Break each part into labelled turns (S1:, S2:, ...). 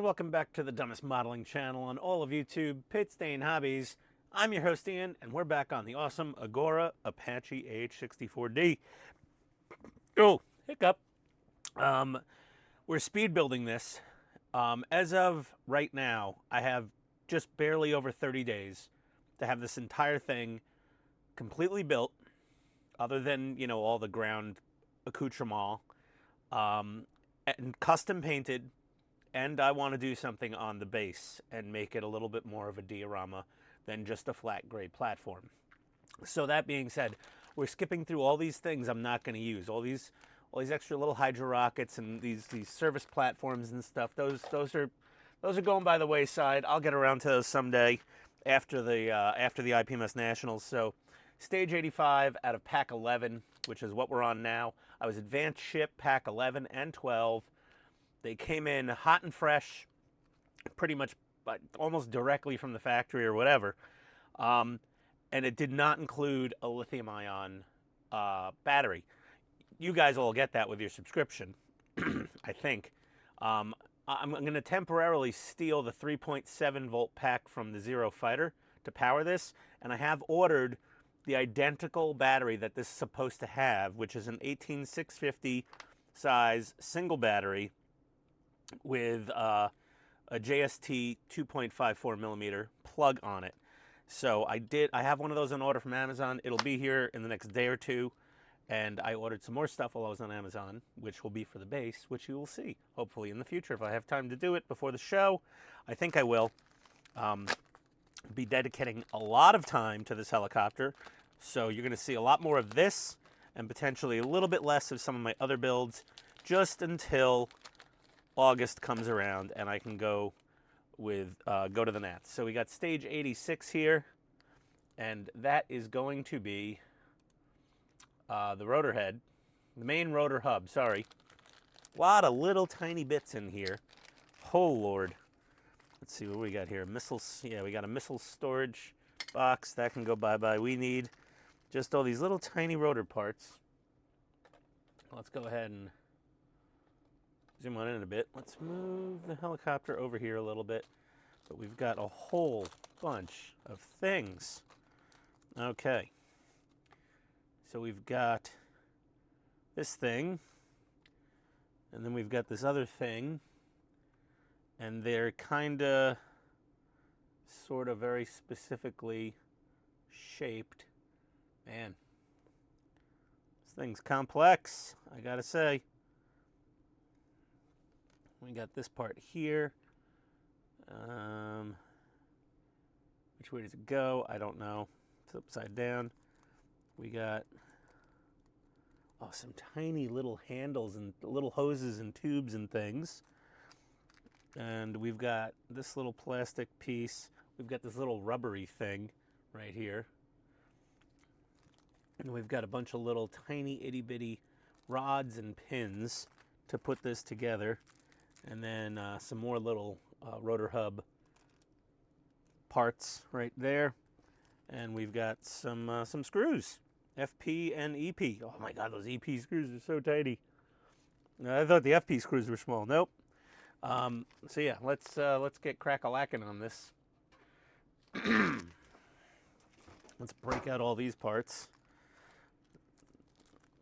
S1: welcome back to the dumbest modeling channel on all of YouTube, Pit Stain Hobbies. I'm your host Ian, and we're back on the awesome Agora Apache AH-64D. Oh, hiccup. We're speed building this. As of right now, I have just barely over 30 days to have this entire thing completely built, other than, you know, all the ground accoutrement, and custom painted. And I want to do something on the base and make it a little bit more of a diorama than just a flat grade platform. So that being said, we're skipping through all these things I'm not going to use. All these extra little hydro rockets and these service platforms and stuff. Those are going by the wayside. I'll get around to those someday after the ipms nationals. So stage 85 out of pack 11, which is what we're on now. I was advanced ship pack 11 and 12. They came in hot and fresh, pretty much almost directly from the factory or whatever. And it did not include a lithium-ion battery. You guys all get that with your subscription, I think. I'm going to temporarily steal the 3.7 volt pack from the Zero Fighter to power this, and I have ordered the identical battery that this is supposed to have, which is an 18650 size single battery with a JST 2.54 millimeter plug on it. So I have one of those on order from Amazon. It'll be here in the next day or two. And I ordered some more stuff while I was on Amazon, which will be for the base, which you will see, hopefully, in the future. If I have time to do it before the show, I think I will. Be dedicating a lot of time to this helicopter. So you're going to see a lot more of this and potentially a little bit less of some of my other builds, just until August comes around and I can go to the Nats. So we got stage 86 here, and that is going to be the rotor head, the main rotor hub. Sorry, a lot of little tiny bits in here. Oh Lord. Let's see what we got here. Missiles. Yeah, we got a missile storage box that can go bye-bye. We need just all these little tiny rotor parts. Let's go ahead and zoom on in a bit. Let's move the helicopter over here a little bit. But we've got a whole bunch of things. Okay. So we've got this thing, and then we've got this other thing, and they're kinda, sort of very specifically shaped. Man, this thing's complex, I gotta say. We got this part here. Which way does it go? I don't know. It's upside down. We got some tiny little handles and little hoses and tubes and things. And we've got this little plastic piece. We've got this little rubbery thing right here. And we've got a bunch of little tiny itty bitty rods and pins to put this together. And then some more little rotor hub parts right there. And we've got some screws, FP and EP. Oh my God, those EP screws are so tiny. I thought the FP screws were small. Nope. So yeah, let's get crack-a-lackin' on this. Let's break out all these parts.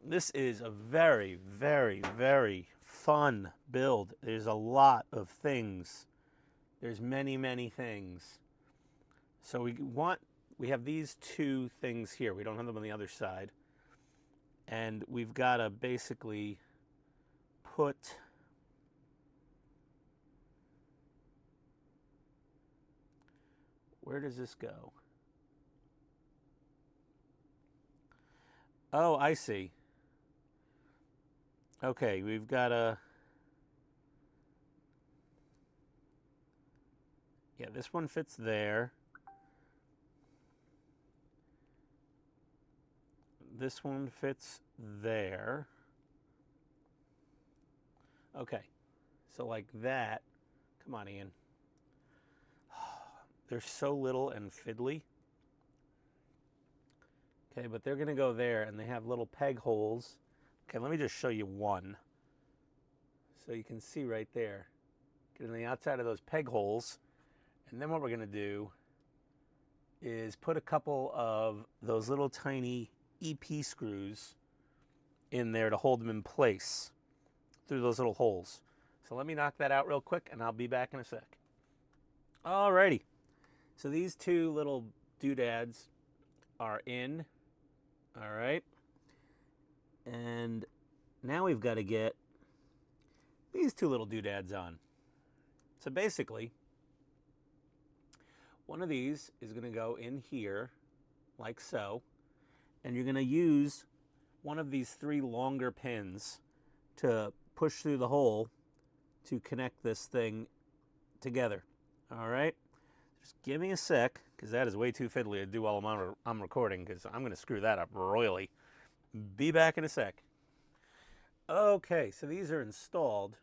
S1: This is a very, very, very fun build. There's a lot of things. There's many, many things. So we have these two things here. We don't have them on the other side. And we've got to basically put where does this go? Oh, I see. Okay, we've got a... Yeah, this one fits there. This one fits there. Okay, so like that. Come on, Ian. They're so little and fiddly. Okay, but they're going to go there, and they have little peg holes. Okay, let me just show you one. So you can see right there. get on the outside of those peg holes. And then what we're going to do is put a couple of those little tiny EP screws in there to hold them in place through those little holes. So let me knock that out real quick and I'll be back in a sec. Alrighty, so these two little doodads are in, all right, and now we've got to get these two little doodads on. So basically, one of these is going to go in here like so, and you're going to use one of these three longer pins to push through the hole to connect this thing together. All right, just give me a sec, because that is way too fiddly to do while I'm recording, because I'm going to screw that up royally. Be back in a sec. Okay, so these are installed.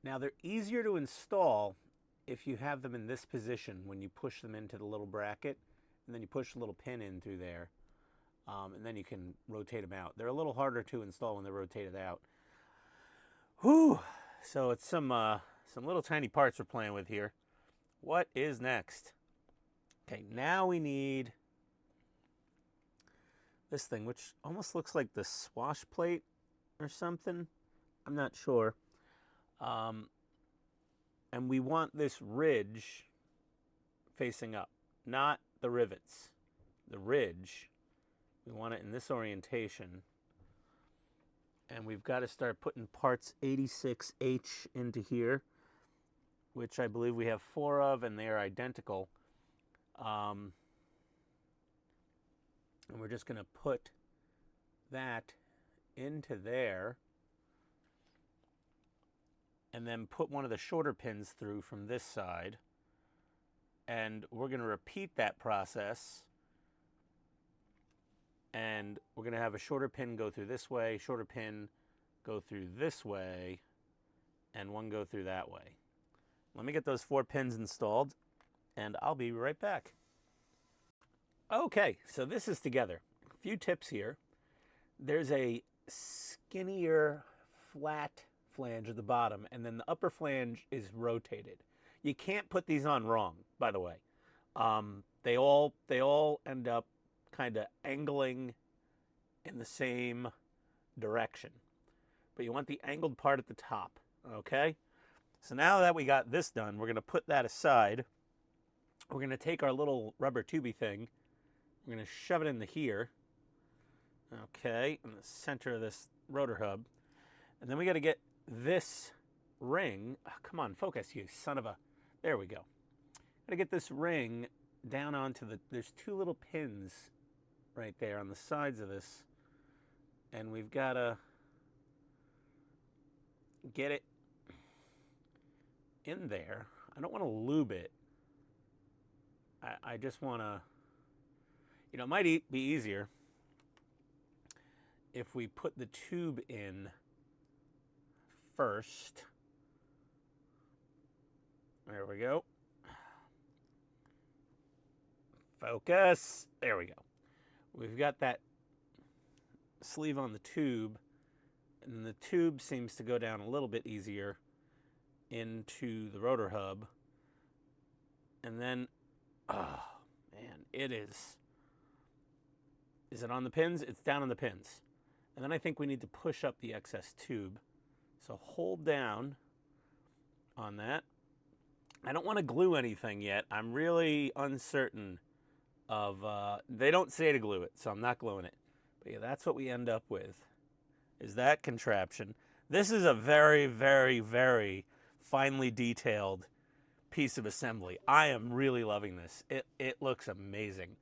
S1: Now they're easier to install if you have them in this position when you push them into the little bracket, and then you push a little pin in through there, and then you can rotate them out. They're a little harder to install when they're rotated out. Whew! So it's some little tiny parts we're playing with here. What is next? Okay, now we need this thing, which almost looks like the swash plate or something. I'm not sure. And we want this ridge facing up, not the rivets. The ridge, we want it in this orientation. And we've got to start putting parts 86H into here, which I believe we have 4 of, and they are identical. And we're just going to put that into there, and then put one of the shorter pins through from this side. And we're going to repeat that process. And we're going to have a shorter pin go through this way, shorter pin go through this way, and one go through that way. Let me get those 4 pins installed, and I'll be right back. Okay, so this is together. A few tips here. There's a skinnier, flat flange at the bottom, and then the upper flange is rotated. You can't put these on wrong, by the way. They all end up kind of angling in the same direction. But you want the angled part at the top, okay? So now that we got this done, we're going to put that aside. We're going to take our little rubber tubey thing. We're going to shove it into here, okay, in the center of this rotor hub. And then we got to get this ring. Oh, come on, focus, you son of a... There we go. Got to get this ring down onto the... There's 2 little pins right there on the sides of this, and we've got to get it in there. I don't want to lube it. I just want to, you know, it might be easier if we put the tube in first. There we go. Focus. There we go. We've got that sleeve on the tube, and the tube seems to go down a little bit easier into the rotor hub. And then, oh man, it is. Is it on the pins? It's down on the pins. And then I think we need to push up the excess tube. So hold down on that. I don't want to glue anything yet. I'm really uncertain of, they don't say to glue it, so I'm not gluing it. But yeah, that's what we end up with, is that contraption. This is a very, very, very finely detailed piece of assembly. I am really loving this. It looks amazing.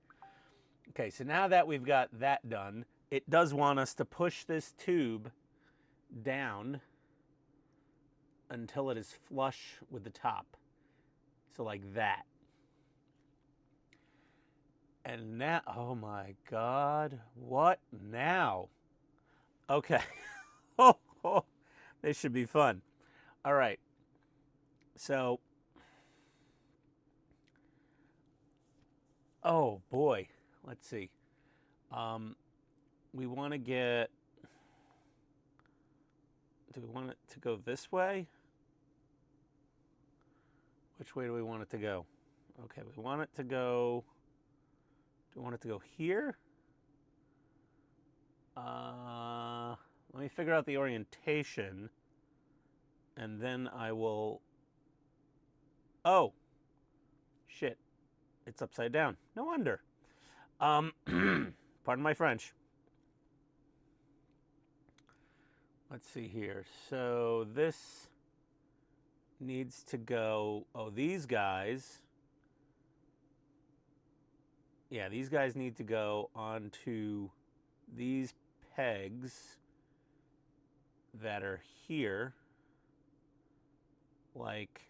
S1: Okay, so now that we've got that done, it does want us to push this tube down until it is flush with the top. So like that. And now, oh my God, what now? Okay. Oh, this should be fun. All right. So, oh boy, let's see. We want to get, do we want it to go this way? Which way do we want it to go? Okay, we want it to go, do we want it to go here? Let me figure out the orientation, and then I will, oh, shit, it's upside down. No wonder. Pardon my French. Let's see here. So this needs to go, oh, these guys, yeah, these guys need to go onto these pegs that are here, like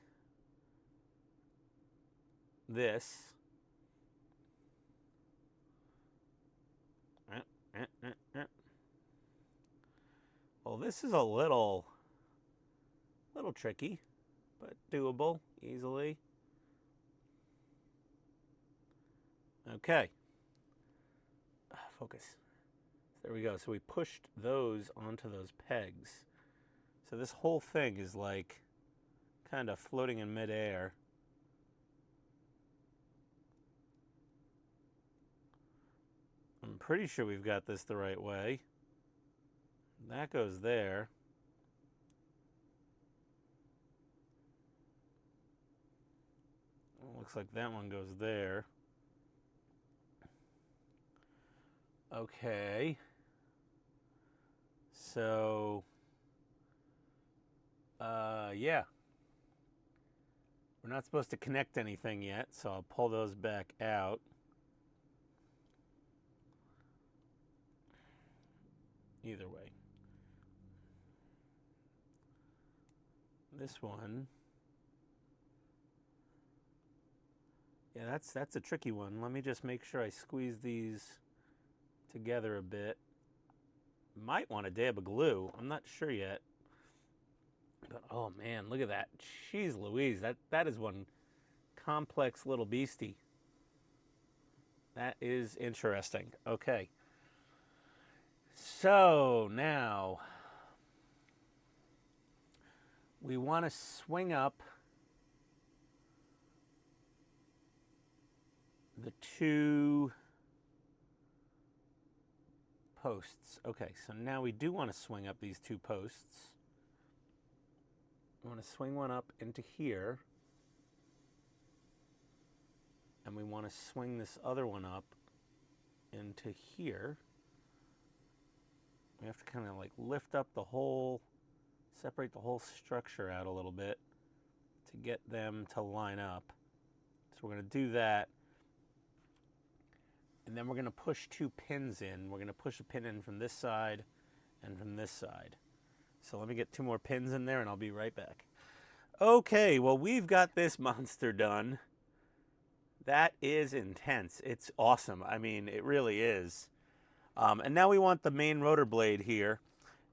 S1: this. Well, this is a little tricky, but doable easily. Okay. Focus. There we go. So we pushed those onto those pegs. So this whole thing is like kind of floating in midair. I'm pretty sure we've got this the right way. That goes there. Looks like that one goes there. Okay. So, yeah. We're not supposed to connect anything yet, so I'll pull those back out. Either way. This one. Yeah, that's a tricky one. Let me just make sure I squeeze these together a bit. Might want a dab of glue. I'm not sure yet. But oh man, look at that. Jeez Louise, that is one complex little beastie. That is interesting. Okay. So now we want to swing up the two posts. Okay, so now we do want to swing up these two posts. We want to swing one up into here. And we want to swing this other one up into here. We have to kind of like lift up the whole, separate the whole structure out a little bit to get them to line up. So we're going to do that. And then we're going to push two pins in. We're going to push a pin in from this side and from this side. So let me get two more pins in there and I'll be right back. Okay, well, we've got this monster done. That is intense. It's awesome. I mean, it really is. And now we want the main rotor blade here,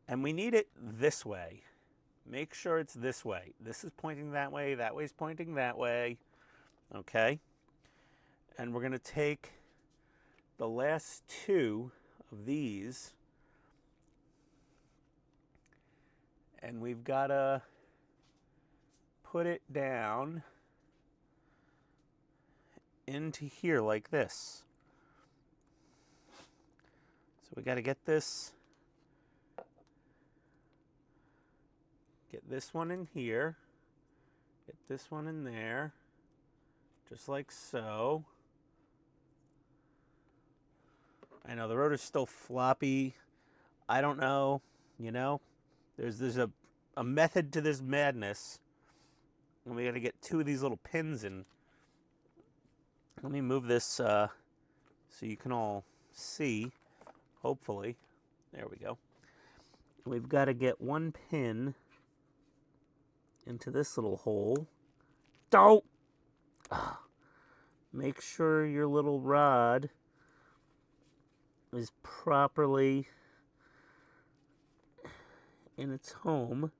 S1: and we need it this way. Make sure it's this way. This is pointing that way's pointing that way. Okay? And we're going to take the last two of these, and we've got to put it down into here like this. So we got to get this one in here, get this one in there, just like so. I know the rotor's still floppy. I don't know, you know, there's a method to this madness. And we got to get two of these little pins in. Let me move this so you can all see, hopefully. There we go. We've got to get one pin into this little hole. Don't! Make sure your little rod is properly in its home.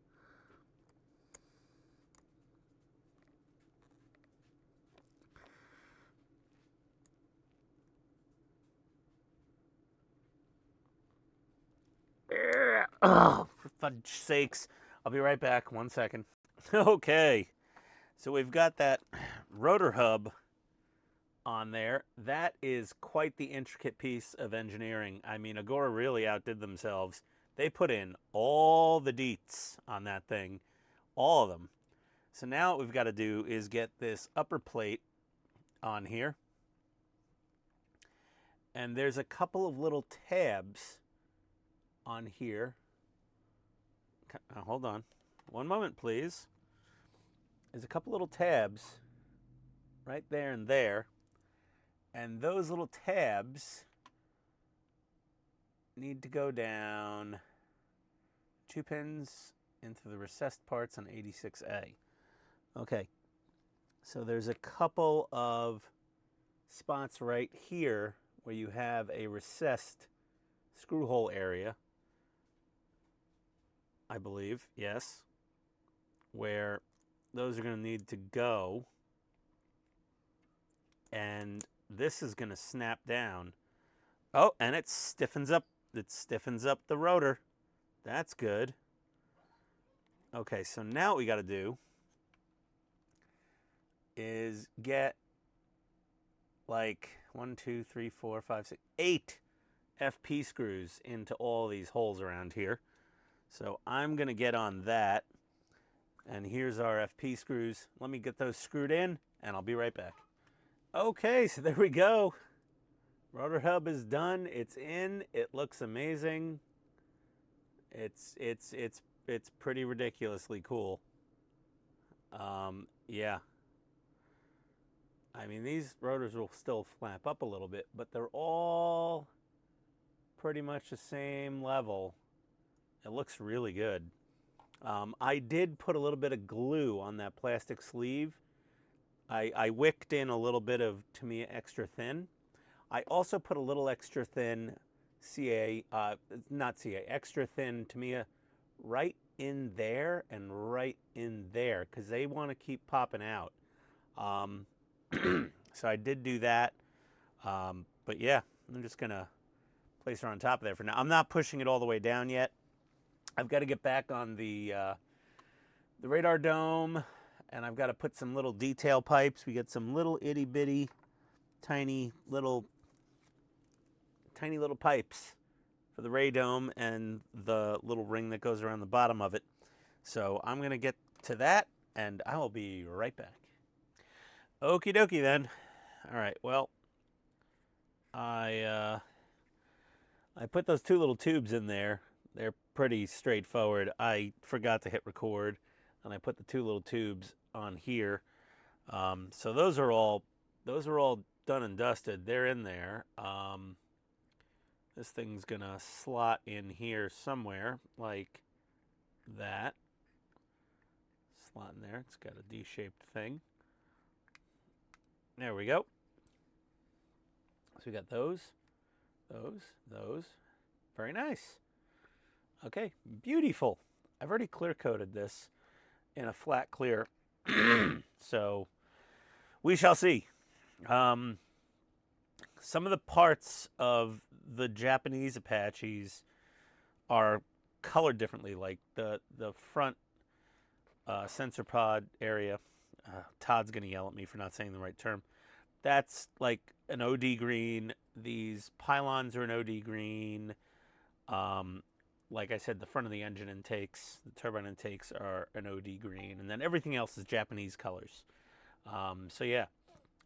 S1: Oh, for fudge sakes. I'll be right back. 1 second. Okay. So we've got that rotor hub on there. That is quite the intricate piece of engineering. I mean, Agora really outdid themselves. They put in all the deets on that thing, all of them. So now what we've got to do is get this upper plate on here. And there's a couple of little tabs on here. Hold on. One moment, please. There's a couple little tabs right there and there. And those little tabs need to go down 2 pins into the recessed parts on 86A. Okay, so there's a couple of spots right here where you have a recessed screw hole area, I believe, yes, where those are going to need to go. And this is going to snap down. Oh, and it stiffens up the rotor. That's good. Okay, so now what we got to do is get like 1, 2, 3, 4, 5, 6, 8 FP screws into all these holes around here. So I'm going to get on that. And here's our FP screws. Let me get those screwed in, and I'll be right back. Okay, so there we go. Rotor hub is done. It's in. It looks amazing. It's pretty ridiculously cool. Yeah. I mean, these rotors will still flap up a little bit, but they're all pretty much the same level. It looks really good. I did put a little bit of glue on that plastic sleeve. I wicked in a little bit of Tamiya extra thin. I also put a little extra thin extra thin Tamiya right in there and right in there because they want to keep popping out. So I did do that. But yeah, I'm just going to place her on top of there for now. I'm not pushing it all the way down yet. I've got to get back on the radar dome, and I've got to put some little detail pipes. We get some little itty bitty, tiny little pipes for the radome and the little ring that goes around the bottom of it. So I'm going to get to that, and I will be right back. Okie dokie then. All right, well, I put those 2 little tubes in there. They're pretty straightforward. I forgot to hit record, and I put the 2 little tubes on here. So those are all done and dusted. They're in there. This thing's gonna slot in here somewhere like that. Slot in there. It's got a D-shaped thing. There we go. So we got those. Very nice. Okay, beautiful. I've already clear coated this in a flat clear. So we shall see. Some of the parts of the Japanese Apaches are colored differently, like the front sensor pod area. Todd's going to yell at me for not saying the right term. That's like an OD green. These pylons are an OD green. Like I said, the front of the engine intakes, the turbine intakes are an OD green. And then everything else is Japanese colors. So yeah,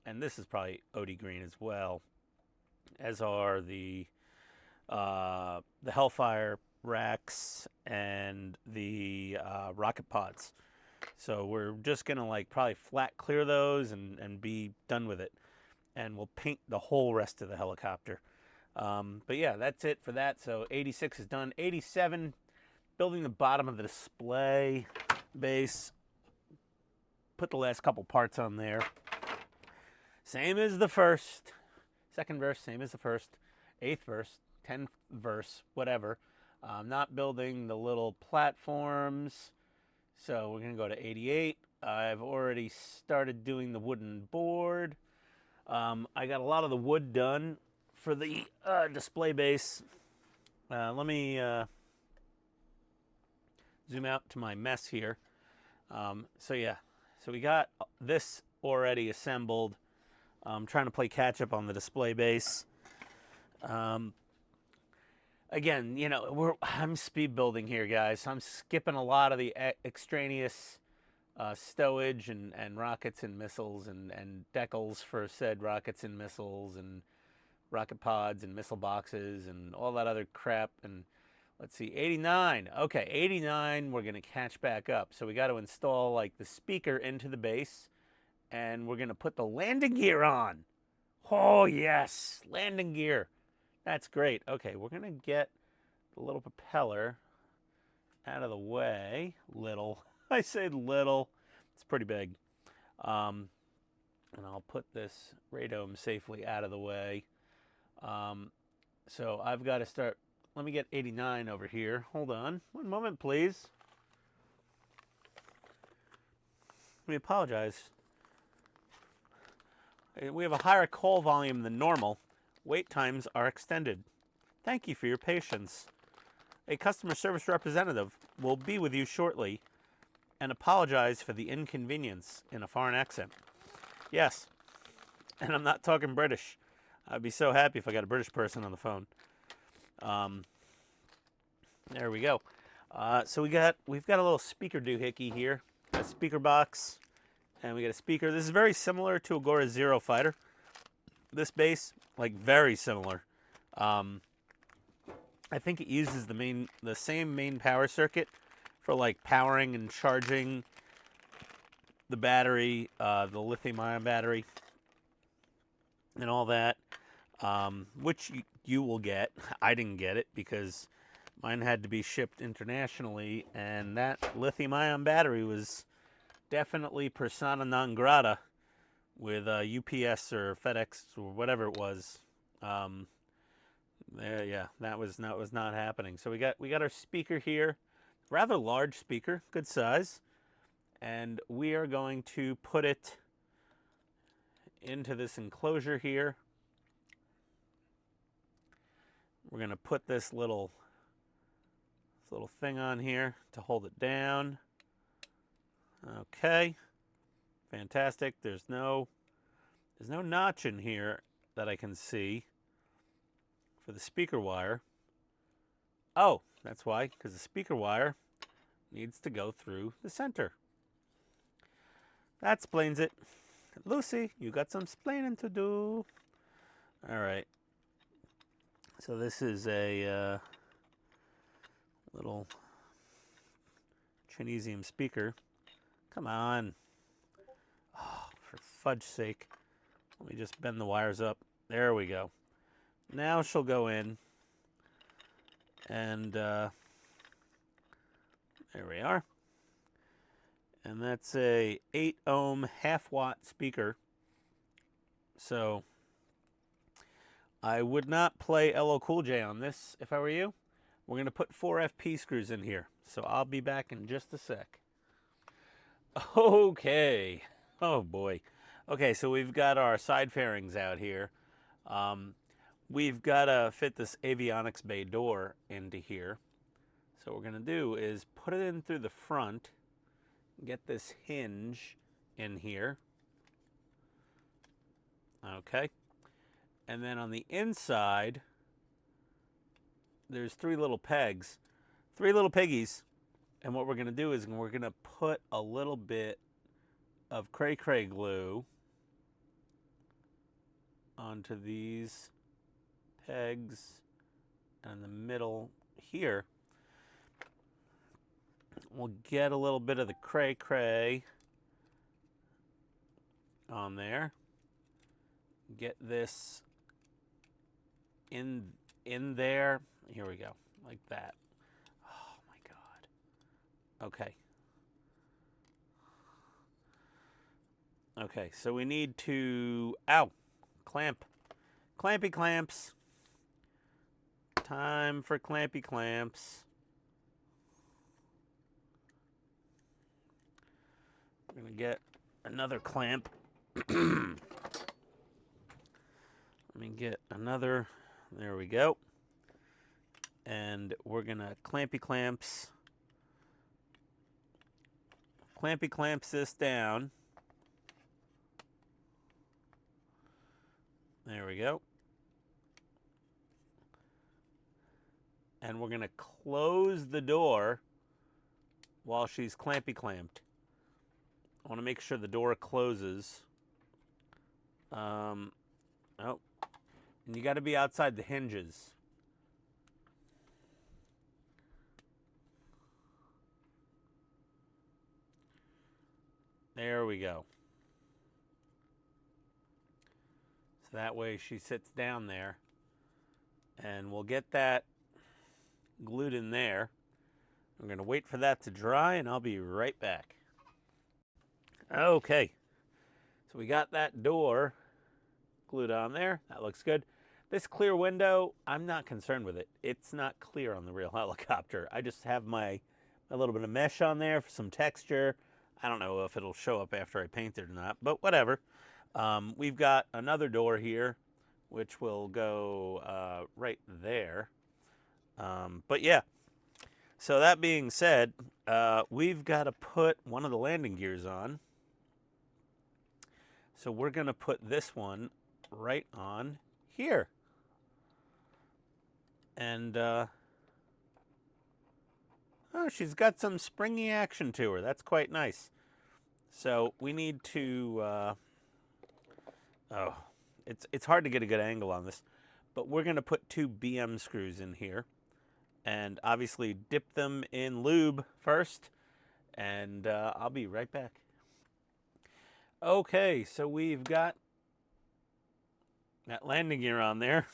S1: and this is probably OD green as well, as are the Hellfire racks and the rocket pods. So we're just gonna like probably flat clear those and be done with it. And we'll paint the whole rest of the helicopter. But yeah, that's it for that. So 86 is done. 87, building the bottom of the display base. Put the last couple parts on there. Same as the first. Second verse, same as the first. 8th verse, 10th verse, whatever. Not building the little platforms. So we're going to go to 88. I've already started doing the wooden board. I got a lot of the wood done for the display base. Let me zoom out to my mess here. So So we got this already assembled. I'm trying to play catch up on the display base. Again, you know, I'm speed building here, guys. So I'm skipping a lot of the extraneous stowage and rockets and missiles and decals for said rockets and missiles and rocket pods and missile boxes and all that other crap. And let's see, 89. Okay, 89 we're going to catch back up. So we got to install like the speaker into the base, and we're going to put the landing gear on. Oh, yes, landing gear. That's great. Okay, we're going to get the little propeller out of the way. Little. I say little. It's pretty big. And I'll put this radome safely out of the way. So I've got to start. Let me get 89 over here. Hold on. One moment, please. Let me apologize. We have a higher call volume than normal. Wait times are extended. Thank you for your patience. A customer service representative will be with you shortly and apologize for the inconvenience in a foreign accent. Yes, and I'm not talking British. I'd be so happy if I got a British person on the phone. There we go. So we've got a little speaker doohickey here, a speaker box, and we got a speaker. This is very similar to Agora Zero Fighter. This base, like, very similar. I think it uses the same main power circuit for like powering and charging the battery, the lithium-ion battery, and all that, which you will get. I didn't get it because mine had to be shipped internationally, and that lithium-ion battery was definitely persona non grata with UPS or FedEx or whatever it was. Yeah, that was not happening. So we got our speaker here, rather large speaker, good size, and we are going to put it into this enclosure here. We're going to put this little thing on here to hold it down. Okay, fantastic. There's no notch in here that I can see for the speaker wire. Oh, that's why, because the speaker wire needs to go through the center. That explains it. Lucy, you got some splaining to do. All right. So this is a little Chinesium speaker. Come on. Oh, for fudge's sake. Let me just bend the wires up. There we go. Now she'll go in, and there we are. And that's a 8 ohm half-watt speaker. So I would not play LL Cool J on this if I were you. We're going to put 4 FP screws in here. So I'll be back in just a sec. Okay. Oh boy. Okay, so we've got our side fairings out here. We've got to fit this avionics bay door into here. So what we're going to do is put it in through the front, get this hinge in here. Okay. And then on the inside, there's 3 little pegs, 3 little piggies. And what we're going to do is we're going to put a little bit of cray-cray glue onto these pegs, and in the middle here we'll get a little bit of the cray-cray on there. Get this in there. Here we go, like that. Oh my God. Okay. Okay, so we need to, clamp. Clampy clamps. Time for clampy clamps. We're going to get another clamp. Let me get another. There we go. And we're going to clampy clamps this down. There we go. And we're going to close the door while she's clampy clamped. I want to make sure the door closes. Oh, and you got to be outside the hinges. There we go. So that way she sits down there, and we'll get that glued in there. I'm going to wait for that to dry, and I'll be right back. Okay, so we got that door glued on there. That looks good. This clear window, I'm not concerned with it. It's not clear on the real helicopter. I just have my a little bit of mesh on there for some texture. I don't know if it'll show up after I paint it or not, but whatever. We've got another door here, which will go right there. But yeah, so that being said, we've got to put one of the landing gears on. So we're going to put this one right on here. And, oh, she's got some springy action to her. That's quite nice. So we need to, it's hard to get a good angle on this, but we're going to put 2 BM screws in here. And obviously dip them in lube first. And I'll be right back. Okay, so we've got that landing gear on there.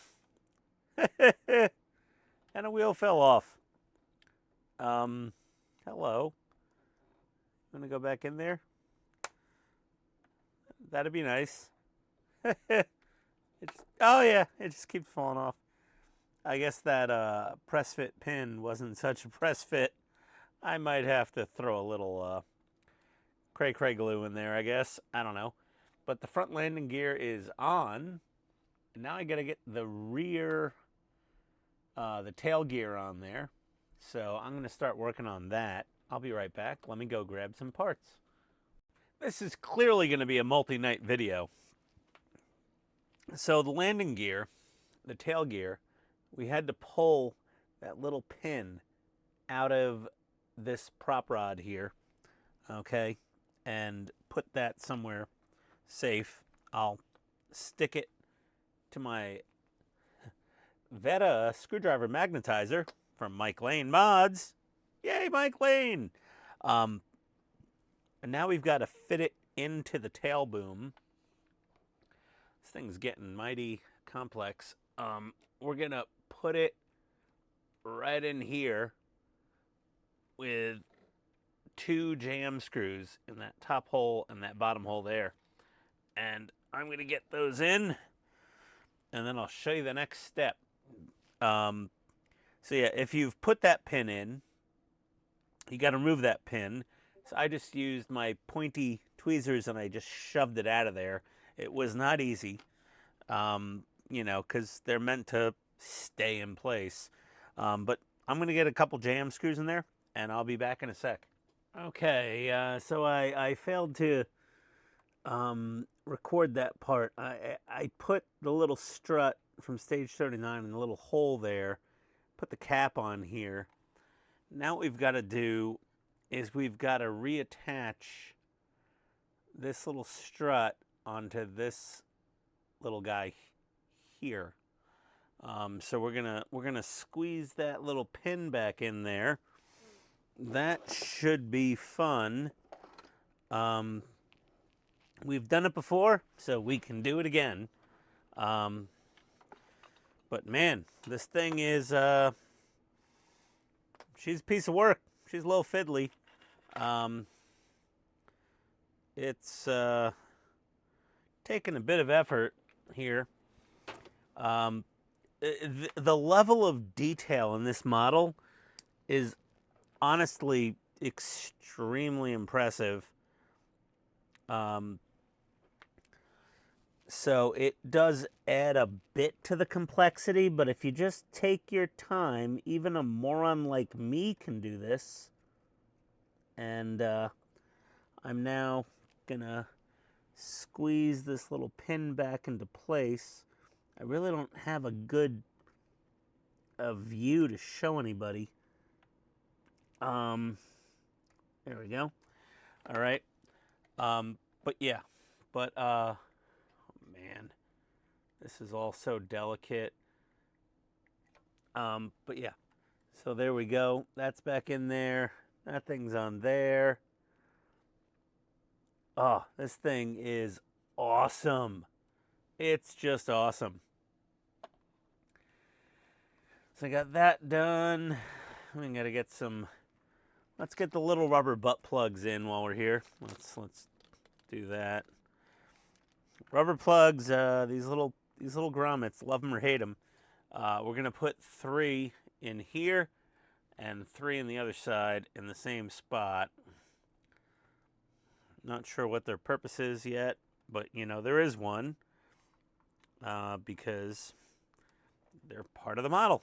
S1: And a wheel fell off. Hello. Gonna go back in there? That'd be nice. Oh yeah, it just keeps falling off. I guess that press fit pin wasn't such a press fit. I might have to throw a little cray glue in there, I guess. I don't know. But the front landing gear is on. And now I gotta get the rear, the tail gear on there. So I'm gonna start working on that. I'll be right back. Let me go grab some parts. This is clearly gonna be a multi-night video. So the landing gear, the tail gear, we had to pull that little pin out of this prop rod here, okay, and put that somewhere safe. I'll stick it to my Veta screwdriver magnetizer from Mike Lane Mods. Yay, Mike Lane! And now we've got to fit it into the tail boom. This thing's getting mighty complex. We're gonna put it right in here with 2 jam screws in that top hole and that bottom hole there. And I'm gonna get those in, and then I'll show you the next step. So yeah, if you've put that pin in, you got to remove that pin. So I just used my pointy tweezers and I just shoved it out of there. It was not easy, you know, because they're meant to stay in place. But I'm going to get a couple jam screws in there, and I'll be back in a sec. Okay, so I failed to record that part. I put the little strut from stage 39 in the little hole there, put the cap on here. Now what we've got to do is we've got to reattach this little strut onto this little guy here. So we're gonna squeeze that little pin back in there. That should be fun. We've done it before, so we can do it again. But man, this thing is she's a piece of work. She's a little fiddly. It's taking a bit of effort here. The level of detail in this model is honestly extremely impressive. So it does add a bit to the complexity, but if you just take your time, even a moron like me can do this. And I'm now gonna squeeze this little pin back into place. I really don't have a good view to show anybody. There we go. All right. But yeah, but oh man, this is all so delicate. But yeah, so there we go. That's back in there. That thing's on there. Oh, this thing is awesome. It's just awesome. So I got that done. We gotta get some. Let's get the little rubber butt plugs in while we're here. Let's do that. Rubber plugs. These little grommets. Love them or hate them. We're gonna put 3 in here and 3 in the other side in the same spot. Not sure what their purpose is yet, but you know there is one because they're part of the model.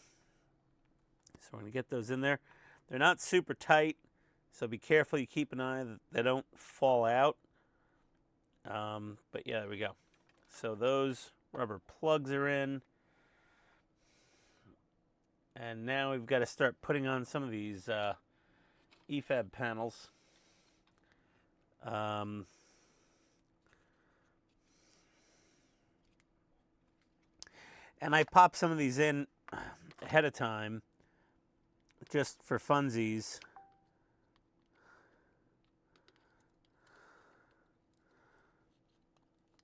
S1: So we're gonna get those in there. They're not super tight, so be careful. You keep an eye that they don't fall out. But yeah, there we go. So those rubber plugs are in. And now we've got to start putting on some of these EFAB panels. And I pop some of these in ahead of time just for funsies.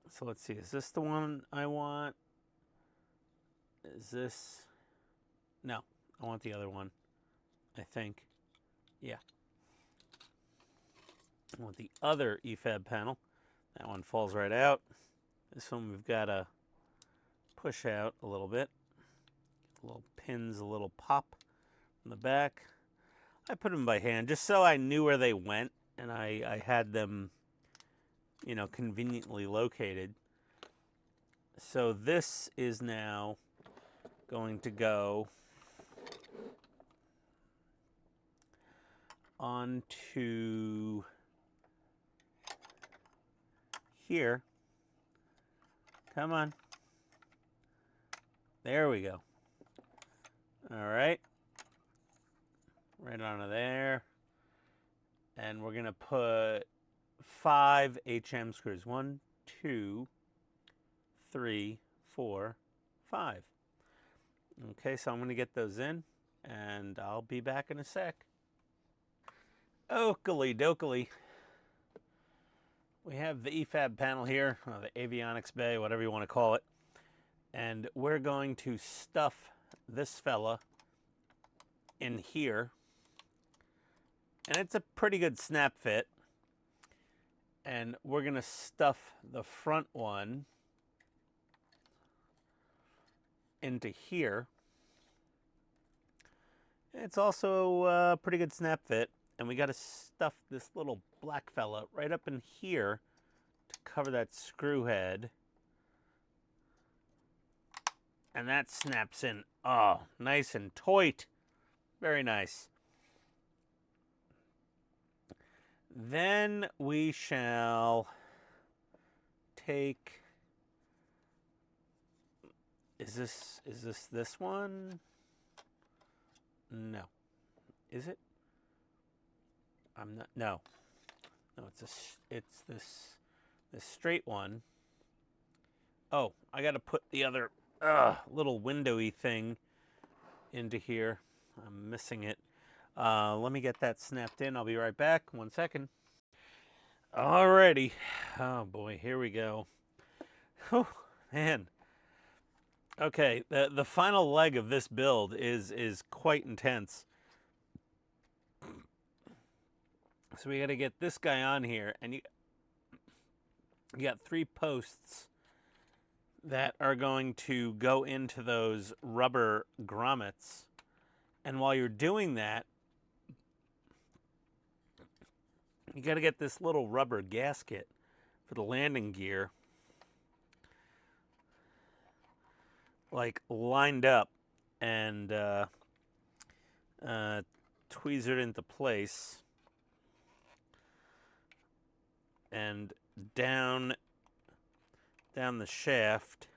S1: So let's see, is this the one I want? Is this? No, I want the other one, I think. Yeah. I want the other EFAB panel. That one falls right out. This one we've got to push out a little bit. The little pins, a little pop in the back. I put them by hand just so I knew where they went and I had them, you know, conveniently located. So this is now going to go onto here. Come on. There we go. All right. Right onto there. And we're going to put 5 HM screws. 1, 2, 3, 4, 5. Okay, so I'm going to get those in, and I'll be back in a sec. Oakley dokley. We have the EFAB panel here, or the avionics bay, whatever you want to call it. And we're going to stuff this fella in here. And it's a pretty good snap fit. And we're going to stuff the front one into here. It's also a pretty good snap fit. And we got to stuff this little black fella right up in here to cover that screw head. And that snaps in, oh, nice and tight. Very nice. Then we shall take, is this one? No. Is it? I'm not, no. No, it's this straight one. Oh, I got to put the other little windowy thing into here. I'm missing it. Let me get that snapped in. I'll be right back. 1 second. Alrighty. Oh boy, here we go. Oh man. Okay, the final leg of this build is quite intense. So we got to get this guy on here, and you got 3 posts that are going to go into those rubber grommets. And while you're doing that, you got to get this little rubber gasket for the landing gear, like lined up and tweezered into place, and down the shaft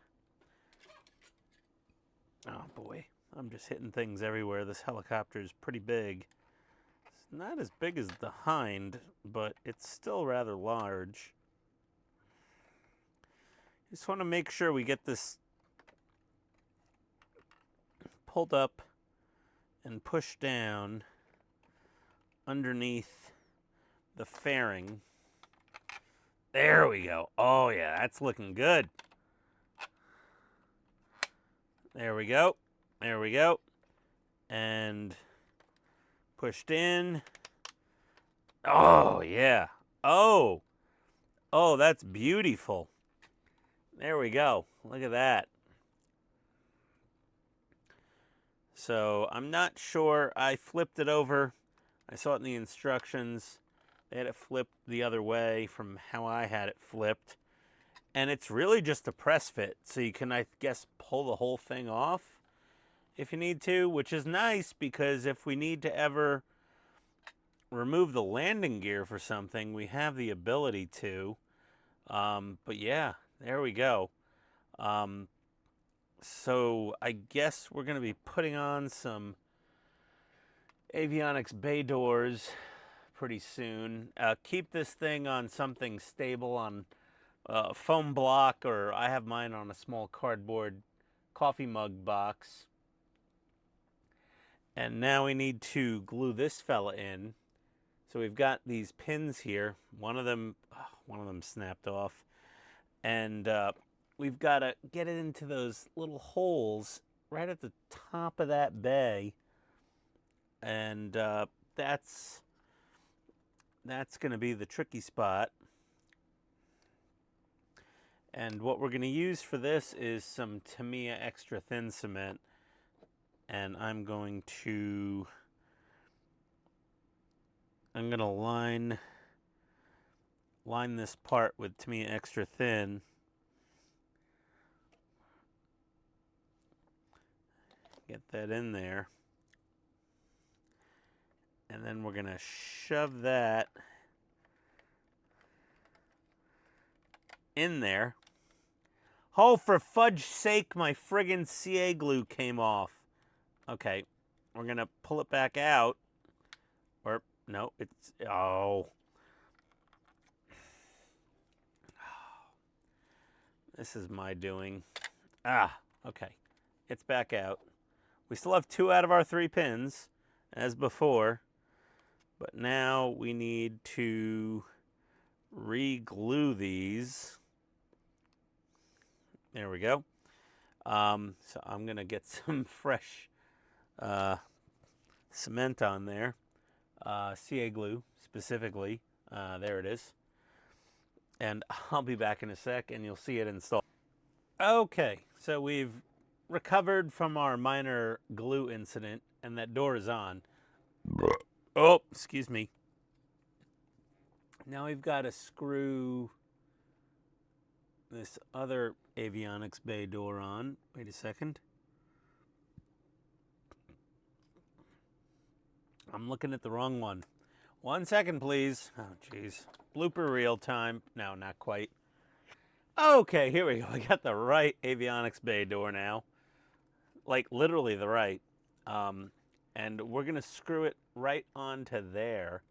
S1: Oh boy, I'm just hitting things everywhere. This helicopter is pretty big. It's not as big as the Hind, but it's still rather large. Just want to make sure we get this pulled up and pushed down underneath the fairing. There we go. Oh yeah, that's looking good. There we go. There we go. And pushed in. Oh yeah. Oh. Oh, that's beautiful. There we go. Look at that. So I'm not sure. I flipped it over. I saw it in the instructions. They had it flipped the other way from how I had it flipped. And it's really just a press fit. So you can, I guess, pull the whole thing off if you need to, which is nice because if we need to ever remove the landing gear for something, we have the ability to. But yeah, there we go. So I guess we're going to be putting on some avionics bay doors pretty soon. Keep this thing on something stable, on foam block, or I have mine on a small cardboard coffee mug box. And now we need to glue this fella in. So we've got these pins here. One of them snapped off. And we've got to get it into those little holes right at the top of that bay. And that's going to be the tricky spot. And what we're going to use for this is some Tamiya extra thin cement. And I'm going to line this part with Tamiya extra thin. Get that in there. And then we're going to shove that in there. Oh, for fudge's sake, my friggin' CA glue came off. Okay, we're going to pull it back out. Or, no, it's, oh. This is my doing. Okay. It's back out. We still have 2 out of our 3 pins, as before. But now we need to re-glue these. There we go. So I'm going to get some fresh cement on there. CA glue, specifically. There it is. And I'll be back in a sec, and you'll see it installed. Okay, so we've recovered from our minor glue incident, and that door is on. Oh, excuse me. Now we've got to screw this other avionics bay door on. Wait a second. I'm looking at the wrong one. 1 second, please. Oh, jeez. Blooper reel time. No, not quite. Okay, here we go. I got the right avionics bay door now. Like, literally the right. And we're going to screw it right onto there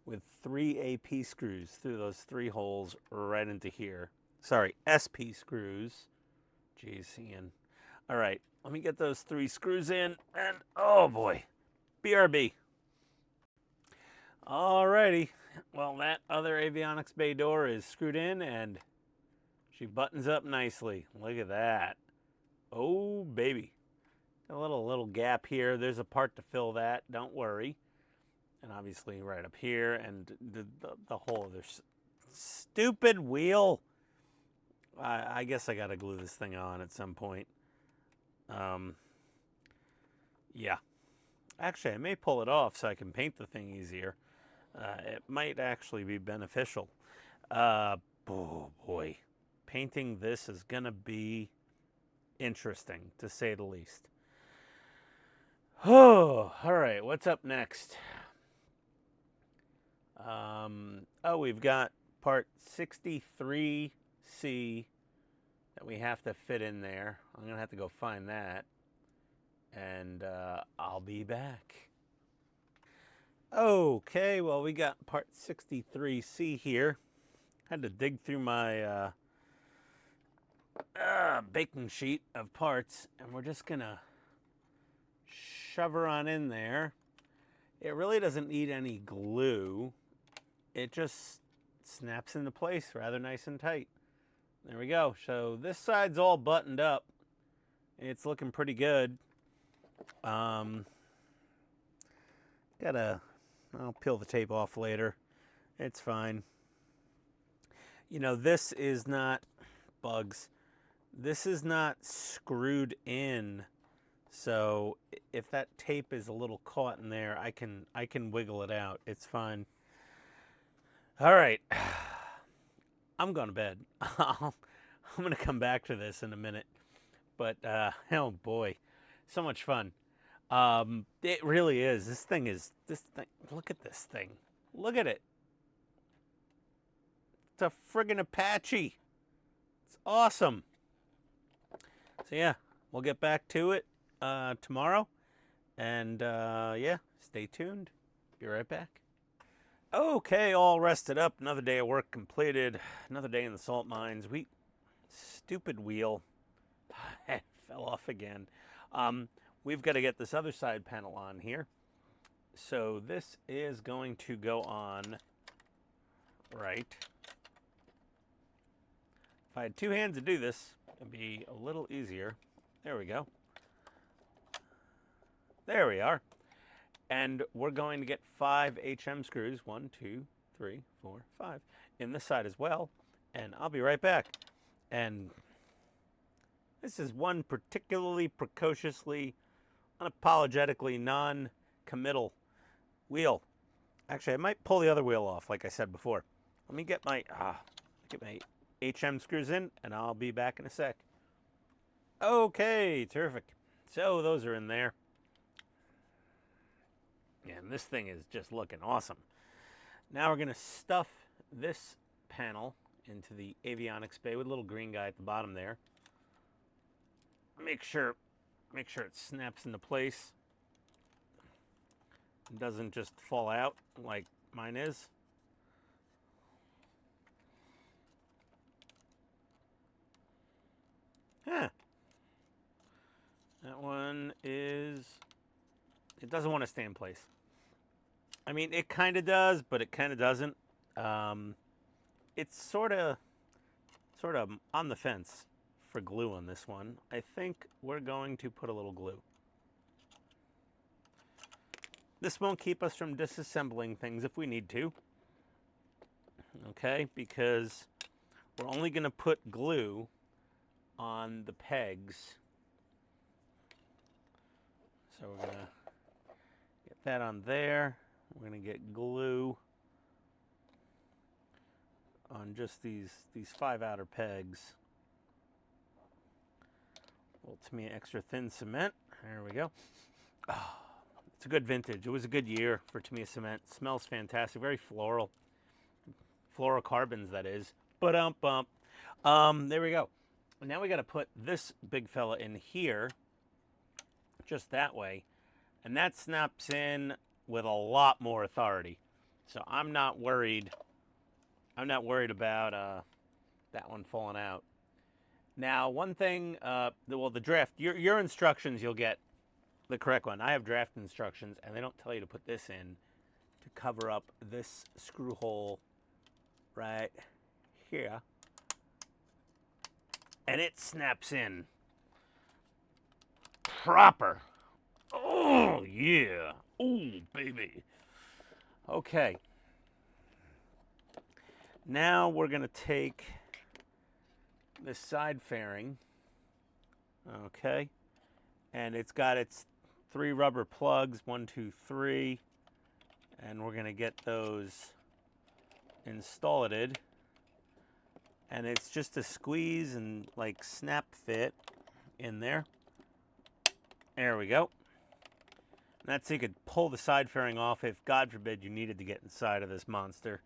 S1: with 3 AP screws through those 3 holes right into here. Sorry, SP screws. Jeez, Ian. All right, let me get those 3 screws in, and oh boy, BRB. All righty, well, that other avionics bay door is screwed in, and she buttons up nicely. Look at that. Oh, baby. A little gap here. There's a part to fill that. Don't worry. And obviously right up here, and the whole other stupid wheel. I guess I got to glue this thing on at some point. Yeah. Actually, I may pull it off so I can paint the thing easier. It might actually be beneficial. Oh, boy. Painting this is going to be interesting, to say the least. Oh, all right. What's up next? We've got part 63C that we have to fit in there. I'm going to have to go find that. and I'll be back. Okay, well, we got part 63C here. Had to dig through my baking sheet of parts, and we're just gonna shove her on in there. It really doesn't need any glue. It just snaps into place rather nice and tight. There we go. So this side's all buttoned up. It's looking pretty good. I'll peel the tape off later. It's fine. You know, this is not bugs. This is not screwed in. So if that tape is a little caught in there, I can wiggle it out. It's fine. All right. I'm going to bed. I'm going to come back to this in a minute. But, oh boy, so much fun. It really is. This thing, look at this thing. Look at it. It's a friggin' Apache. It's awesome. So yeah, we'll get back to it tomorrow. And yeah, stay tuned. Be right back. Okay, all rested up. Another day of work completed. Another day in the salt mines. Stupid wheel. It fell off again. We've got to get this other side panel on here. So this is going to go on right. If I had two hands to do this, it'd be a little easier. There we go. There we are. And we're going to get 5 HM screws, 1, 2, 3, 4, 5, in this side as well. And I'll be right back. And this is one particularly precociously, unapologetically non-committal wheel. Actually, I might pull the other wheel off, like I said before. Let me get my HM screws in, and I'll be back in a sec. Okay, terrific. So those are in there. And this thing is just looking awesome. Now we're going to stuff this panel into the avionics bay with a little green guy at the bottom there. Make sure it snaps into place. It doesn't just fall out like mine is. Huh. That one is... It doesn't want to stay in place. I mean, it kind of does, but it kind of doesn't. It's sort of on the fence for glue on this one. I think we're going to put a little glue. This won't keep us from disassembling things if we need to. Okay, because we're only going to put glue on the pegs. So we're going to get that on there. We're going to get glue on just these 5 outer pegs. A little Tamiya extra thin cement. There we go. Oh, it's a good vintage. It was a good year for Tamiya cement. It smells fantastic. Very floral. Fluorocarbons, that is. Ba-dum-bump. There we go. Now we got to put this big fella in here, just that way, and that snaps in with a lot more authority. So I'm not worried. I'm not worried about that one falling out. Now, one thing, the draft, your instructions, you'll get the correct one. I have draft instructions, and they don't tell you to put this in to cover up this screw hole right here. And it snaps in proper. Oh, yeah. Oh, baby. Okay. Now we're going to take this side fairing, okay, and it's got its 3 rubber plugs, 1, 2, 3, and we're going to get those installed, and it's just a squeeze and like snap fit in there. There we go. And that's so you could pull the side fairing off if, God forbid, you needed to get inside of this monster.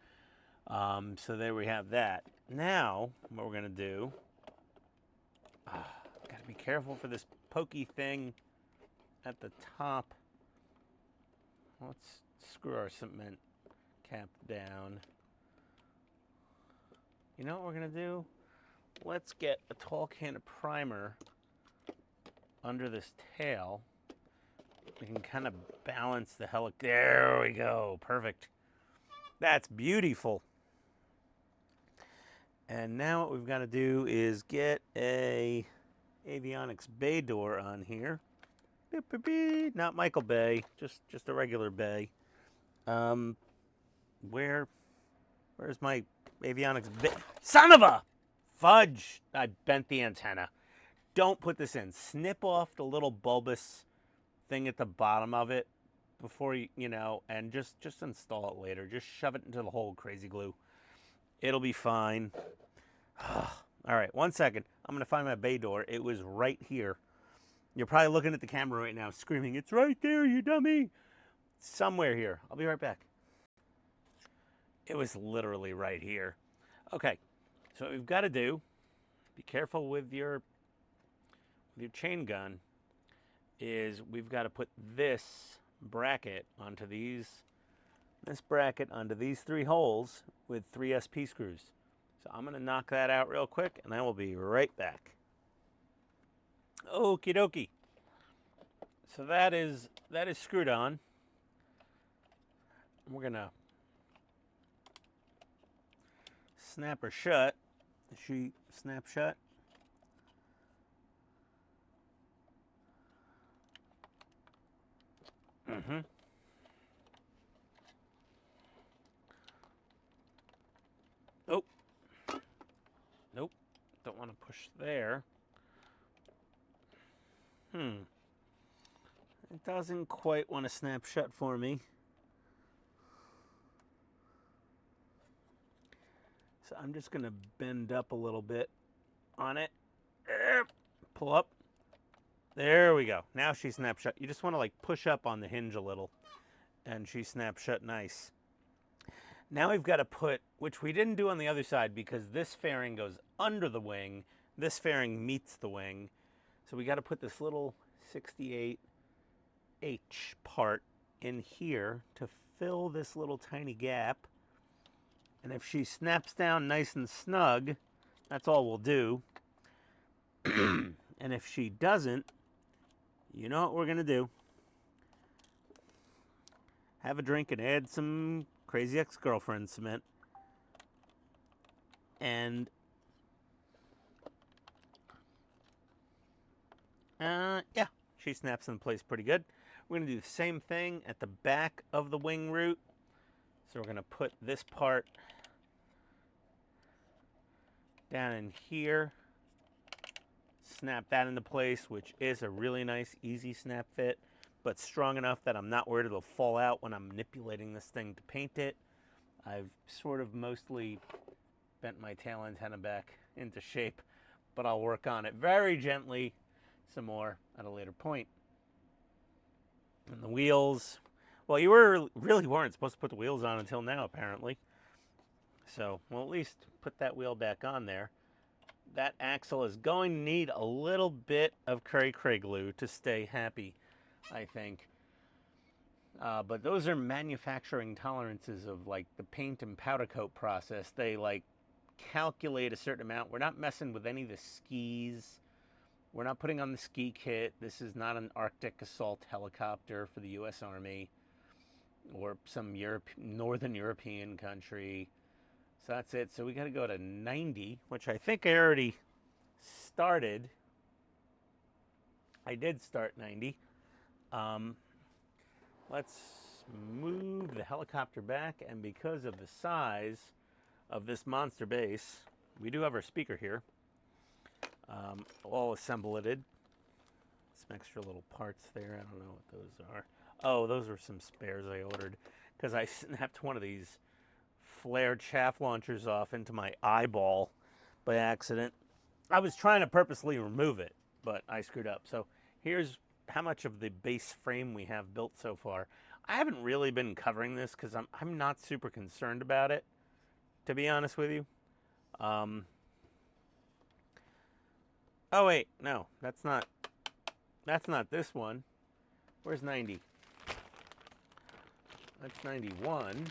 S1: So there we have that. Now, what we're going to do, got to be careful for this pokey thing at the top, let's screw our cement cap down. You know what we're going to do? Let's get a tall can of primer under this tail. We can kind of balance the helicopter. There we go. Perfect. That's beautiful. And now what we've got to do is get a avionics bay door on here. Not Michael Bay, just a regular bay. Where's my avionics bay? Son of a fudge! I bent the antenna. Don't put this in. Snip off the little bulbous thing at the bottom of it before you know, and just install it later. Just shove it into the hole, crazy glue. It'll be fine. All right, 1 second. I'm gonna find my bay door. It was right here. You're probably looking at the camera right now, screaming, "It's right there, you dummy!" Somewhere here. I'll be right back. It was literally right here. Okay, so what we've got to do, be careful with your chain gun, is we've got to put this bracket onto these 3 holes with 3 SP screws. So I'm going to knock that out real quick, and I will be right back. Okie dokie. So that is screwed on. We're going to snap her shut. Is she snap shut? Mm-hmm. Oh. Nope. Don't want to push there. It doesn't quite want to snap shut for me. So I'm just going to bend up a little bit on it. Pull up. There we go. Now she snaps shut. You just want to like push up on the hinge a little, and she snaps shut nice. Now we've got to put, which we didn't do on the other side because this fairing goes under the wing. This fairing meets the wing. So we got to put this little 68H part in here to fill this little tiny gap. And if she snaps down nice and snug, that's all we'll do. And if she doesn't, you know what we're going to do. Have a drink and add some Crazy Ex-Girlfriend cement. And yeah, she snaps in place pretty good. We're going to do the same thing at the back of the wing root. So we're going to put this part down in here. Snap that into place, which is a really nice, easy snap fit, but strong enough that I'm not worried it'll fall out when I'm manipulating this thing to paint it. I've sort of mostly bent my tail antenna back into shape, but I'll work on it very gently some more at a later point. And the wheels, well, you really weren't supposed to put the wheels on until now, apparently. So we'll at least put that wheel back on there. That axle is going to need a little bit of cray-cray glue to stay happy, I think. But those are manufacturing tolerances of like the paint and powder coat process. They like calculate a certain amount. We're not messing with any of the skis. We're not putting on the ski kit. This is not an Arctic assault helicopter for the U.S. Army or some Northern European country. So that's it. So we got to go to 90, which I think I already started. I did start 90. Let's move the helicopter back, and because of the size of this monster base, we do have our speaker here. All assemblated. Some extra little parts there. I don't know what those are. Oh, those were some spares I ordered because I snapped one of these flare chaff launchers off into my eyeball by accident. I was trying to purposely remove it, but I screwed up. So here's how much of the base frame we have built so far. I haven't really been covering this because I'm not super concerned about it, to be honest with you. Oh wait, no, that's not this one. Where's 90? That's 91.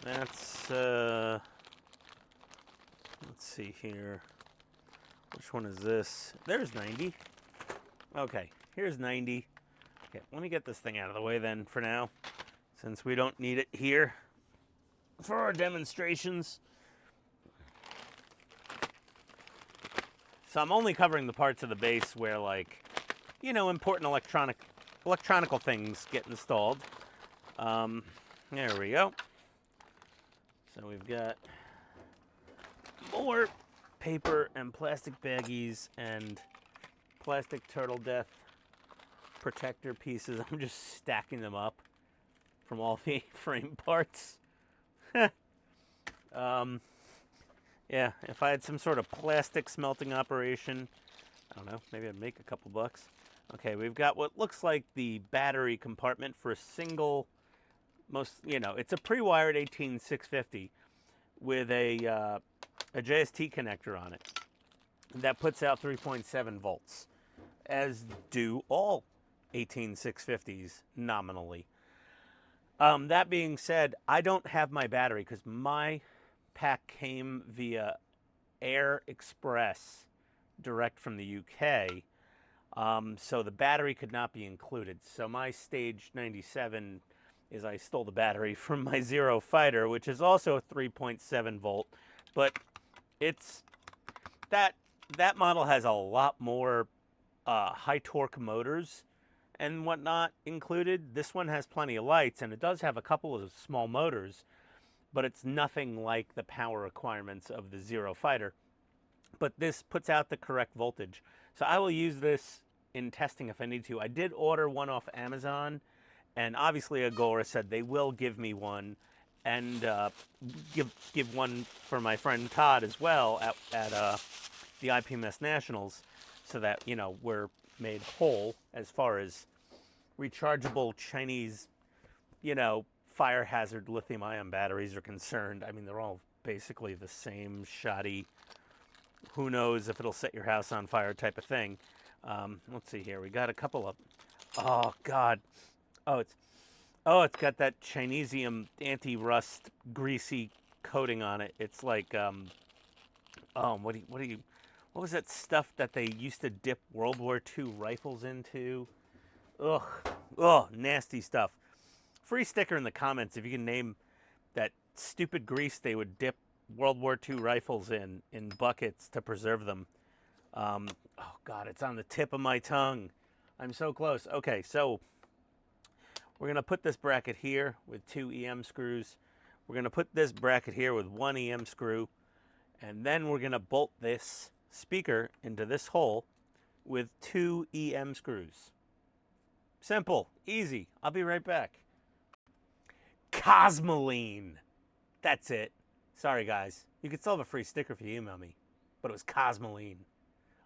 S1: That's, let's see here. Which one is this? There's 90. Okay, here's 90. Okay, let me get this thing out of the way then for now, since we don't need it here for our demonstrations. So I'm only covering the parts of the base where, like, you know, important electronical things get installed. There we go. So we've got more paper and plastic baggies and plastic turtle death protector pieces. I'm just stacking them up from all the frame parts. Yeah, if I had some sort of plastic smelting operation, I don't know, maybe I'd make a couple bucks. Okay, we've got what looks like the battery compartment for a single, it's a pre-wired 18650 with a JST connector on it that puts out 3.7 volts, as do all 18650s nominally. That being said, I don't have my battery because my pack came via Air Express direct from the UK. So the battery could not be included. So my Stage 97 is I stole the battery from my Zero Fighter, which is also a 3.7 volt, but it's that model has a lot more high torque motors and whatnot included. This one has plenty of lights, and it does have a couple of small motors, but it's nothing like the power requirements of the Zero Fighter. But this puts out the correct voltage. So I will use this in testing if I need to. I did order one off Amazon, and obviously Agora said they will give me one, and give one for my friend Todd as well at the ipms Nationals, so that, you know, we're made whole as far as rechargeable Chinese, you know, fire hazard lithium-ion batteries are concerned. I mean, they're all basically the same shoddy, who knows if it'll set your house on fire type of thing. Let's see here. We got a couple of, oh God. It's got that Chinesium anti-rust greasy coating on it. It's like, what was that stuff that they used to dip World War II rifles into? Ugh, nasty stuff. Free sticker in the comments if you can name that stupid grease they would dip World War II rifles in buckets to preserve them. Oh God, it's on the tip of my tongue. I'm so close. Okay, so we're gonna put this bracket here with 2 EM screws. We're gonna put this bracket here with 1 EM screw, and then we're gonna bolt this speaker into this hole with 2 EM screws. Simple, easy. I'll be right back. Cosmoline. That's it. Sorry, guys. You could still have a free sticker if you email me, but it was Cosmoline.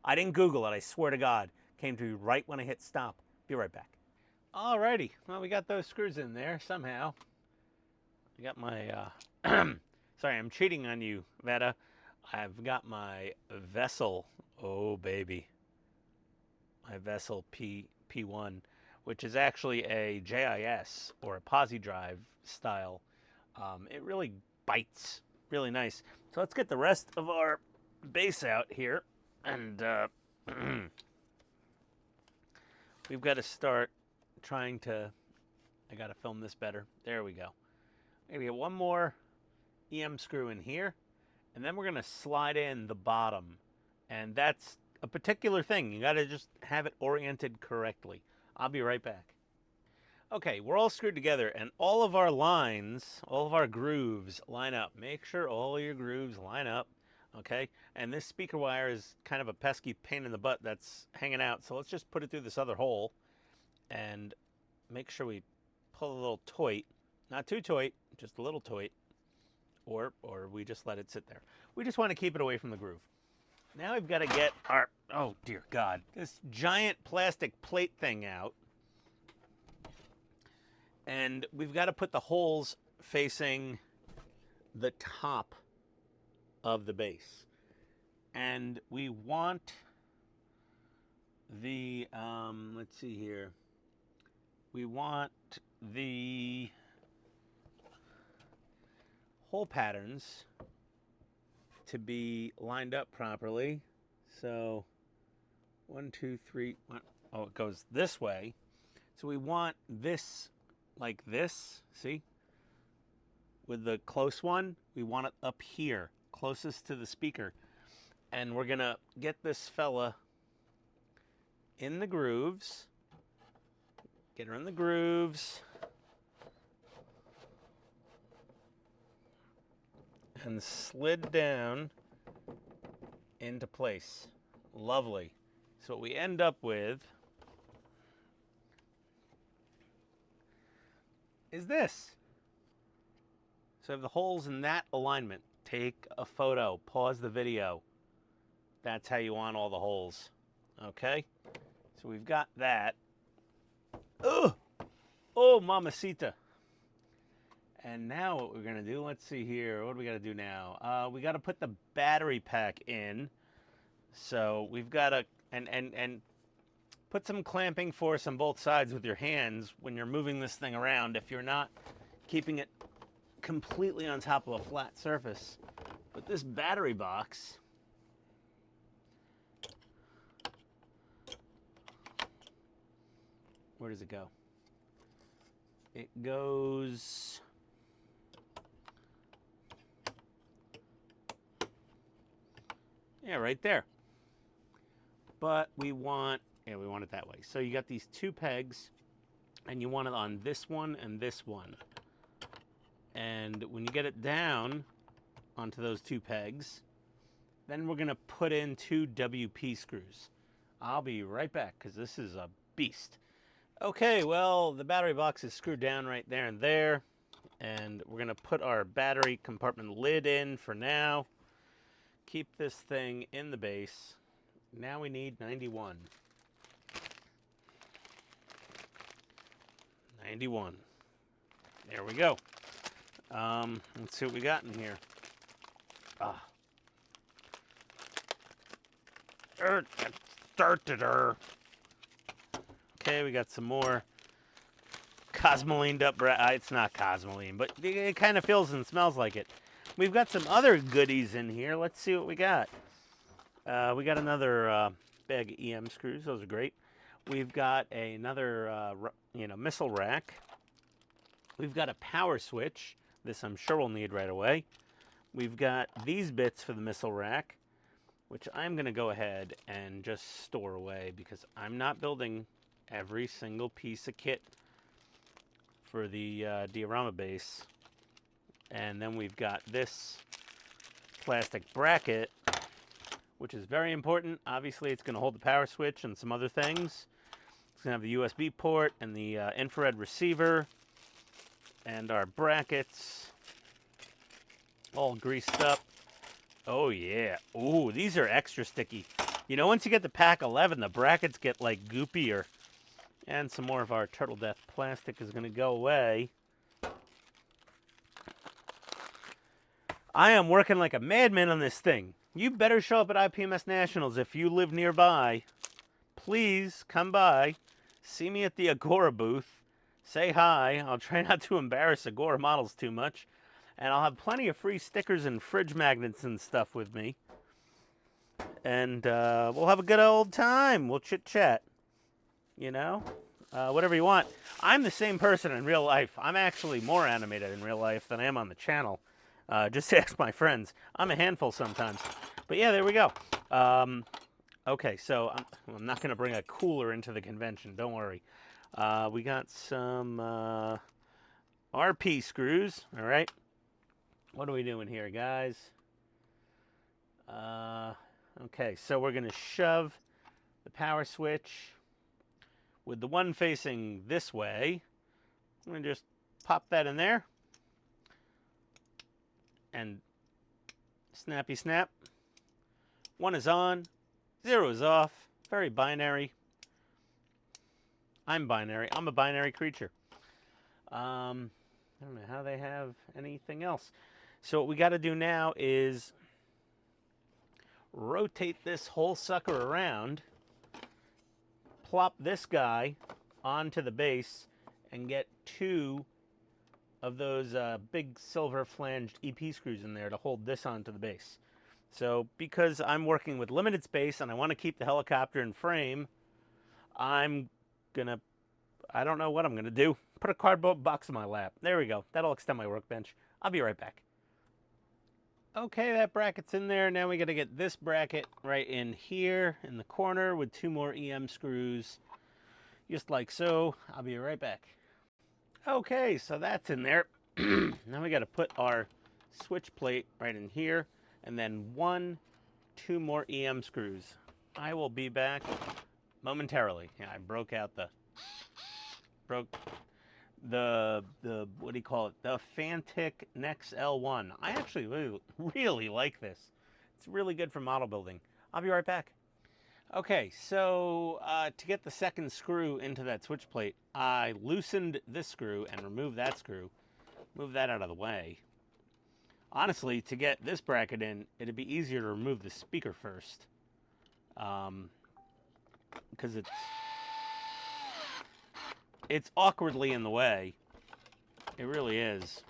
S1: I didn't Google it, I swear to God. Came to me right when I hit stop. Be right back. Alrighty. Well, we got those screws in there somehow. I got my, sorry, I'm cheating on you, Veta. I've got my Vessel, oh baby. My Vessel P1, which is actually a JIS or a Posi drive style. It really bites really nice. So let's get the rest of our base out here, and we've got to start trying to, I got to film this better. There we go. I'm gonna get one more EM screw in here, and then we're gonna slide in the bottom, and that's a particular thing. You got to just have it oriented correctly. I'll be right back. Okay, we're all screwed together, and all of our lines, all of our grooves line up. Make sure all your grooves line up, okay? And this speaker wire is kind of a pesky pain in the butt that's hanging out, so let's just put it through this other hole and make sure we pull a little toit. Not too toit, just a little toit, or we just let it sit there. We just want to keep it away from the groove. Now we've got to get our, oh dear God, this giant plastic plate thing out. And we've got to put the holes facing the top of the base. And we want the, let's see here. We want the hole patterns to be lined up properly. So 1, 2, 3, 1. Oh, it goes this way. So we want this like this, see? With the close one, we want it up here, closest to the speaker. And we're gonna get this fella in the grooves. Get her in the grooves. And slid down into place. Lovely. So what we end up with is this. So if the hole's in that alignment, take a photo, pause the video. That's how you want all the holes. Okay? So we've got that. Ugh! Oh, mamacita. And now what we're gonna do, let's see here. What do we gotta do now? We gotta put the battery pack in. So we've gotta, and put some clamping force on both sides with your hands when you're moving this thing around if you're not keeping it completely on top of a flat surface. But this battery box, where does it go? It goes, yeah, right there. But we want, yeah, we want it that way. So you got these two pegs, and you want it on this one and this one. And when you get it down onto those two pegs, then we're gonna put in 2 WP screws. I'll be right back, because this is a beast. Okay, well, the battery box is screwed down right there and there. And we're gonna put our battery compartment lid in for now. Keep this thing in the base. Now we need 91. 91. There we go. Let's see what we got in here. Okay, we got some more cosmolined up. It's not cosmoline, but it kind of feels and smells like it. We've got some other goodies in here. Let's see what we got. We got another bag of EM screws. Those are great. We've got another missile rack. We've got a power switch. This I'm sure we'll need right away. We've got these bits for the missile rack, which I'm going to go ahead and just store away because I'm not building every single piece of kit for the diorama base. And then we've got this plastic bracket, which is very important. Obviously, it's going to hold the power switch and some other things. It's going to have the USB port and the infrared receiver and our brackets all greased up. Oh, yeah. Ooh, these are extra sticky. You know, once you get to pack 11, the brackets get, like, goopier. And some more of our Turtle Death plastic is going to go away. I am working like a madman on this thing. You better show up at IPMS Nationals if you live nearby. Please come by. See me at the Agora booth. Say hi. I'll try not to embarrass Agora models too much. And I'll have plenty of free stickers and fridge magnets and stuff with me. And we'll have a good old time. We'll chit-chat. You know? Whatever you want. I'm the same person in real life. I'm actually more animated in real life than I am on the channel. Just ask my friends. I'm a handful sometimes. But yeah, there we go. Okay, so I'm not going to bring a cooler into the convention. Don't worry. We got some RP screws. All right. What are we doing here, guys? Okay, so we're going to shove the power switch with the one facing this way. I'm going to just pop that in there. And snappy snap. 1 is on, 0 is off. Very binary. I'm binary. I'm a binary creature. I don't know how they have anything else. So what we got to do now is rotate this whole sucker around plop this guy onto the base and get 2 of those big silver flanged EP screws in there to hold this onto the base. So because I'm working with limited space and I want to keep the helicopter in frame, I'm gonna, I don't know what I'm gonna do. Put a cardboard box in my lap. There we go. That'll extend my workbench. I'll be right back. Okay, that bracket's in there. Now we gotta get this bracket right in here in the corner with 2 more EM screws, just like so. I'll be right back. Okay, so that's in there. Now we gotta put our switch plate right in here, and then 2 more EM screws. I will be back momentarily. Yeah, I broke the what do you call it? The Fantic Nex L1. I actually really like this. It's really good for model building. I'll be right back. Okay, so to get the second screw into that switch plate, I loosened this screw and removed that screw. Move that out of the way. Honestly, to get this bracket in, it'd be easier to remove the speaker first. Because it's awkwardly in the way. It really is.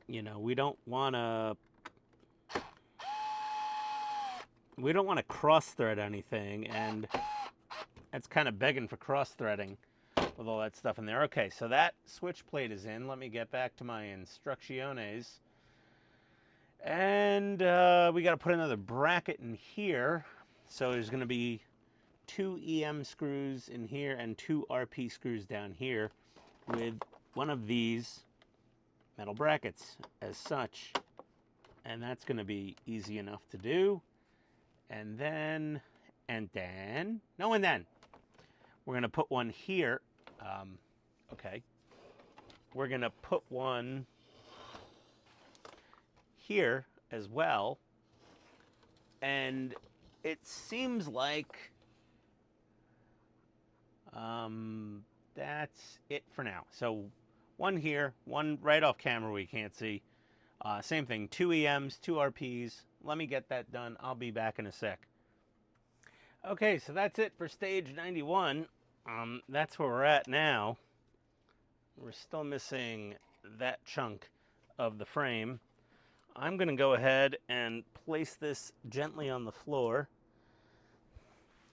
S1: You know, we don't want to cross thread anything, and that's kind of begging for cross threading with all that stuff in there. Okay, so that switch plate is in. Let me get back to my instrucciones. And we got to put another bracket in here. So there's going to be 2 EM screws in here and 2 RP screws down here with one of these metal brackets as such. And that's going to be easy enough to do. And then we're going to put one here. Okay. We're going to put one here as well. And it seems like that's it for now. So one here, one right off camera we can't see. Same thing, 2 EMs, 2 RPs. Let me get that done. I'll be back in a sec. Okay, so that's it for stage 91. That's where we're at now. We're still missing that chunk of the frame. I'm going to go ahead and place this gently on the floor.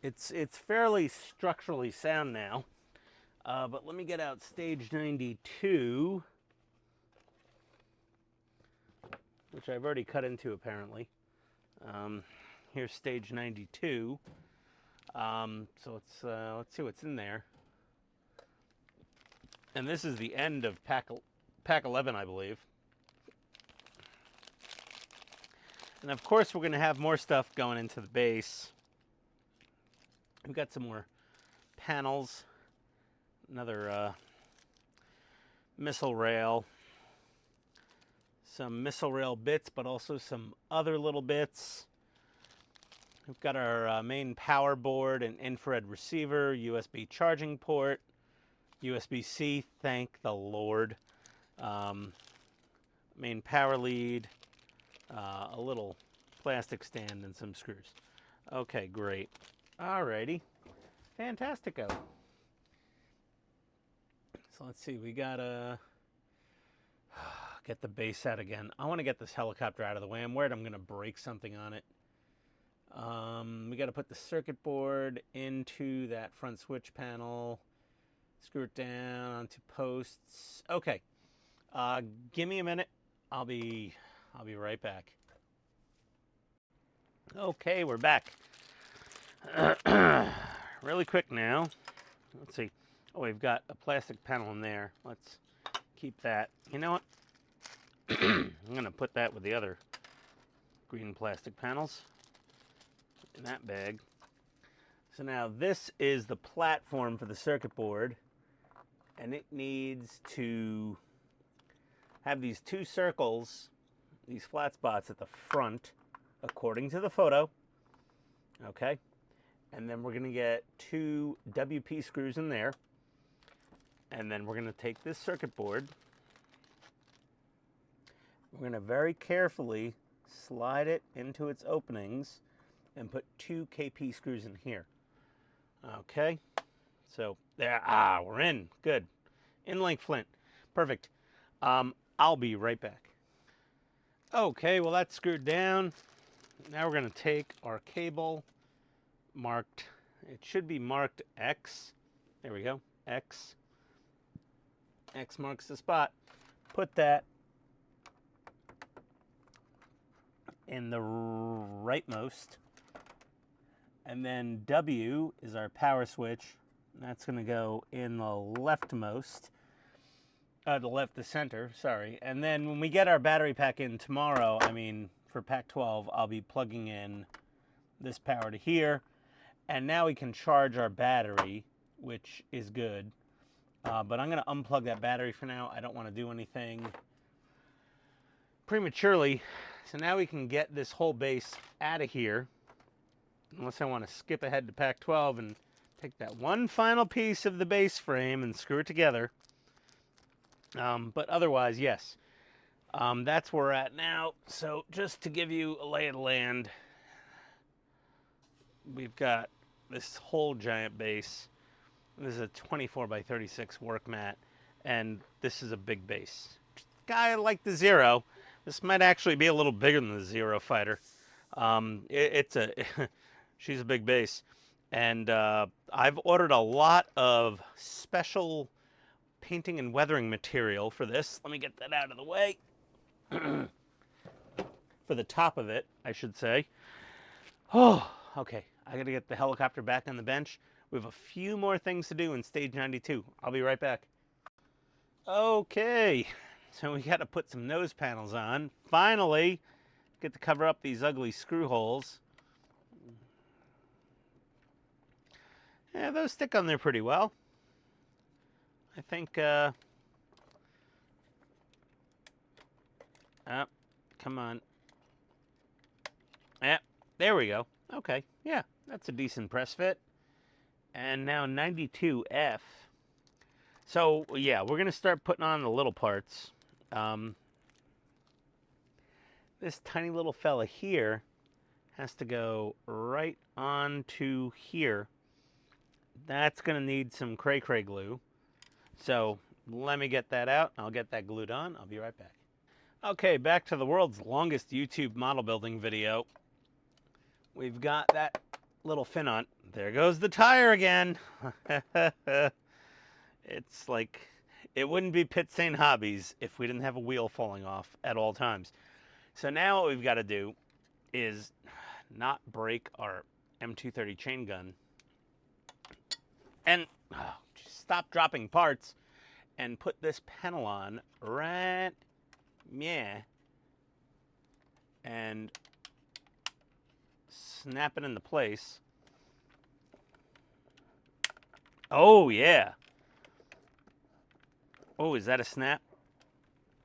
S1: It's fairly structurally sound now, but let me get out stage 92, which I've already cut into apparently. Here's stage 92. So let's see what's in there. And this is the end of pack 11, I believe. And of course, we're going to have more stuff going into the base. We've got some more panels, another missile rail, some missile rail bits, but also some other little bits. We've got our main power board and infrared receiver, USB charging port, USB-C, thank the Lord, main power lead, a little plastic stand, and some screws. Okay, great. Alrighty, fantastico. So let's see, we gotta get the base out again. I want to get this helicopter out of the way. I'm worried I'm gonna break something on it. We got to put the circuit board into that front switch panel, screw it down onto posts. Okay, give me a minute. I'll be right back. Okay, we're back. Really quick now. Let's see. Oh, we've got a plastic panel in there. Let's keep that. You know what? I'm going to put that with the other green plastic panels in that bag. So now this is the platform for the circuit board, and it needs to have these 2 circles, these flat spots at the front, according to the photo. Okay, and then we're going to get 2 WP screws in there, and then we're going to take this circuit board. We're going to very carefully slide it into its openings and put 2 KP screws in here. Okay, so there, we're in, good. In-link flint, perfect. I'll be right back. Okay, well that's screwed down. Now we're gonna take our cable marked, it should be marked X. There we go, X. X marks the spot. Put that in the rightmost. And then W is our power switch. That's gonna go in the leftmost. The center, sorry. And then when we get our battery pack in tomorrow, I mean, for pack 12, I'll be plugging in this power to here. And now we can charge our battery, which is good. But I'm gonna unplug that battery for now. I don't wanna do anything prematurely. So now we can get this whole base out of here. Unless I wanna skip ahead to pack 12 and take that one final piece of the base frame and screw it together. But otherwise, yes. That's where we're at now. So just to give you a lay of the land, we've got this whole giant base. This is a 24 by 36 work mat, and this is a big base. Guy like the Zero, this might actually be a little bigger than the Zero fighter. She's a big base. And I've ordered a lot of special painting and weathering material for this. Let me get that out of the way. For the top of it, I should say. Oh, okay. I gotta get the helicopter back on the bench. We have a few more things to do in stage 92. I'll be right back. Okay, so we gotta put some nose panels on. Finally, get to cover up these ugly screw holes. Yeah, those stick on there pretty well. I think, come on. Yeah, there we go. Okay, yeah, that's a decent press fit. And now 92F. So, yeah, we're going to start putting on the little parts. This tiny little fella here has to go right onto here. That's going to need some cray-cray glue. So, let me get that out. I'll get that glued on. I'll be right back. Okay, back to the world's longest YouTube model building video. We've got that little fin on. There goes the tire again. It's like, it wouldn't be Pit Sane Hobbies if we didn't have a wheel falling off at all times. So now what we've got to do is not break our M230 chain gun and just stop dropping parts and put this panel on right, and snap it into place. Oh, yeah. Oh, is that a snap?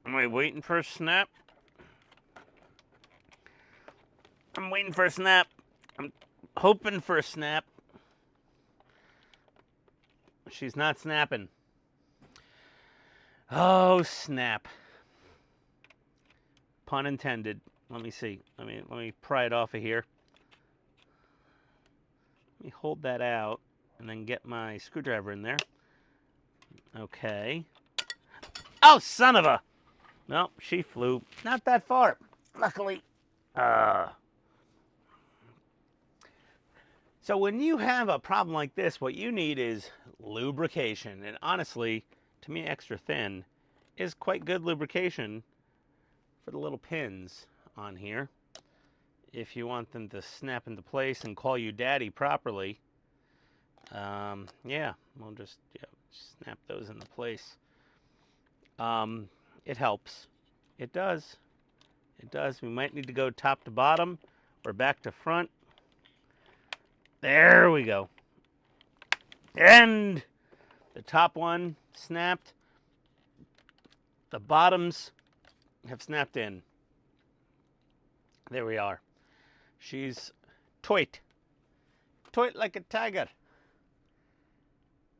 S1: Am I waiting for a snap? I'm waiting for a snap. I'm hoping for a snap. She's not snapping. Oh, snap. Pun intended. Let me see. Let me pry it off of here. Let me hold that out and then get my screwdriver in there. Okay. Oh, son of a! No, she flew not that far, luckily. So when you have a problem like this, what you need is lubrication. And honestly, to me, extra thin is quite good lubrication for the little pins on here. If you want them to snap into place and call you daddy properly, yeah, we'll just snap those into place. It helps. It does. It does. We might need to go top to bottom or back to front. There we go. And the top one snapped. The bottoms have snapped in. There we are. She's toit. Toit like a tiger.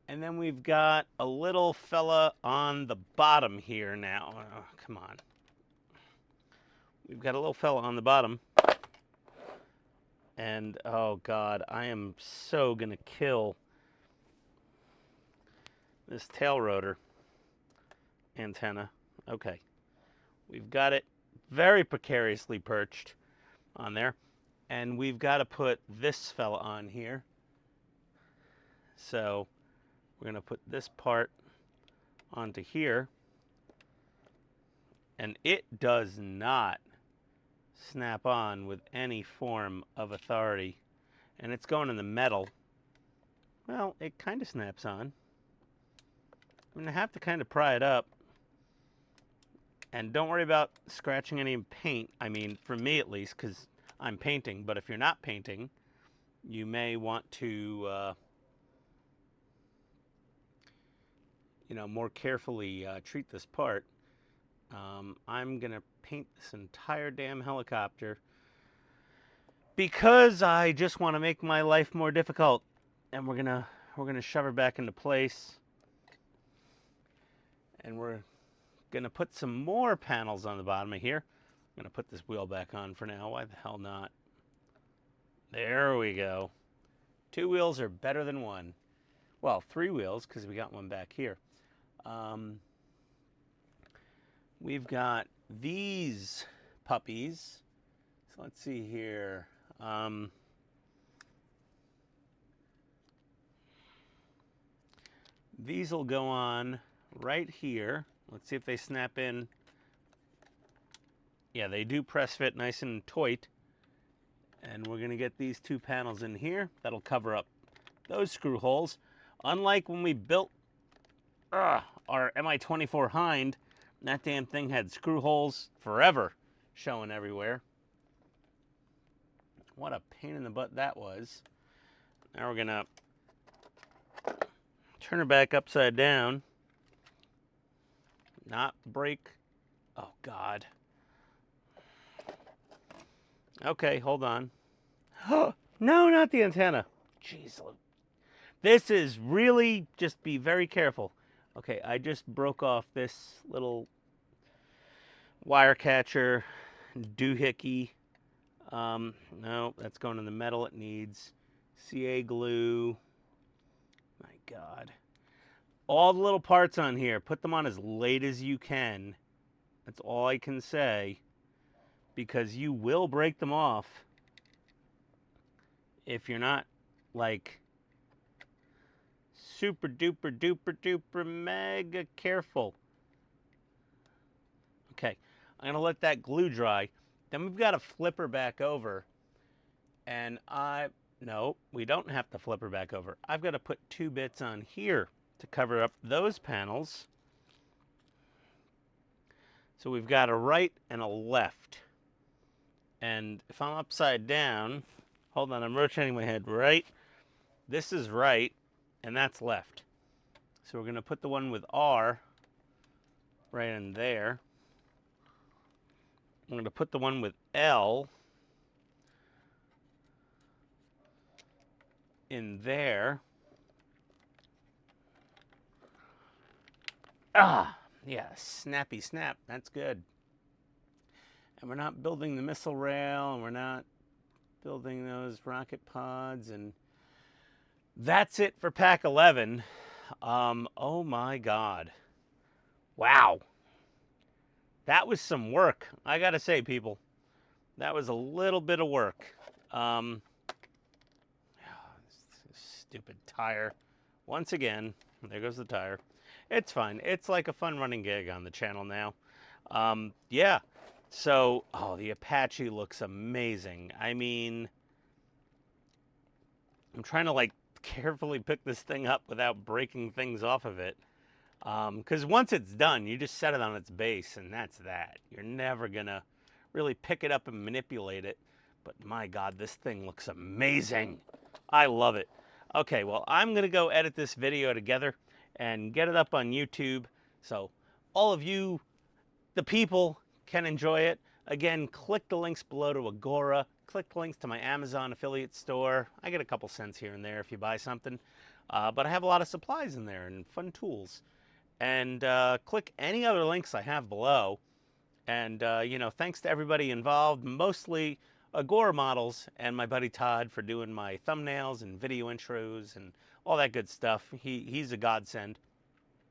S1: And then we've got a little fella on the bottom here now. Oh, come on. We've got a little fella on the bottom. And oh God, I am so gonna kill this tail rotor antenna. Okay, we've got it very precariously perched on there, and we've got to put this fella on here. So we're gonna put this part onto here, and it does not snap on with any form of authority, and it's going in the metal. Well, it kind of snaps on. I'm gonna have to kind of pry it up. And don't worry about scratching any paint. I mean, for me at least, because I'm painting. But if you're not painting, you may want to, more carefully treat this part. I'm gonna paint this entire damn helicopter because I just want to make my life more difficult. And we're gonna shove her back into place, and we're gonna put some more panels on the bottom of here. I'm gonna put this wheel back on for now. Why the hell not? There we go. 2 wheels are better than 1. Well, 3 wheels because we got one back here. We've got these puppies. So let's see here. These will go on right here. Let's see if they snap in. Yeah, they do press fit nice and tight. And we're gonna get these 2 panels in here. That'll cover up those screw holes. Unlike when we built our Mi-24 Hind, that damn thing had screw holes forever showing everywhere. What a pain in the butt that was. Now we're gonna turn her back upside down. Not break. Oh God. Okay, hold on. No, not the antenna. Jeez. This is really, just be very careful. Okay, I just broke off this little wire catcher doohickey. No, that's going in the metal. It needs CA glue. My God. All the little parts on here, put them on as late as you can. That's all I can say. Because you will break them off if you're not, like, super duper duper duper mega careful. Okay, I'm gonna let that glue dry. Then we've got to flip her back over. And no, we don't have to flip her back over. I've got to put 2 bits on here to cover up those panels. So we've got a right and a left. And if I'm upside down, hold on, I'm rotating my head right. This is right, and that's left. So we're going to put the one with R right in there. I'm going to put the one with L in there. Yeah, snappy snap. That's good. And we're not building the missile rail, and we're not building those rocket pods, and that's it for Pack 11. Oh my God. Wow. That was some work. I gotta say, people, that was a little bit of work. Stupid tire. Once again, there goes the tire. It's fine. It's like a fun running gag on the channel now. Yeah. So, the Apache looks amazing. I mean, I'm trying to, like, carefully pick this thing up without breaking things off of it. Because once it's done, you just set it on its base, and that's that. You're never going to really pick it up and manipulate it. But my God, this thing looks amazing. I love it. Okay, well, I'm going to go edit this video together and get it up on YouTube so all of you, the people, can enjoy it. Again, click the links below to Agora. Click the links to my Amazon affiliate store. I get a couple cents here and there if you buy something. But I have a lot of supplies in there and fun tools. And click any other links I have below. And, thanks to everybody involved, mostly Agora models, and my buddy Todd for doing my thumbnails and video intros and all that good stuff. He's a godsend.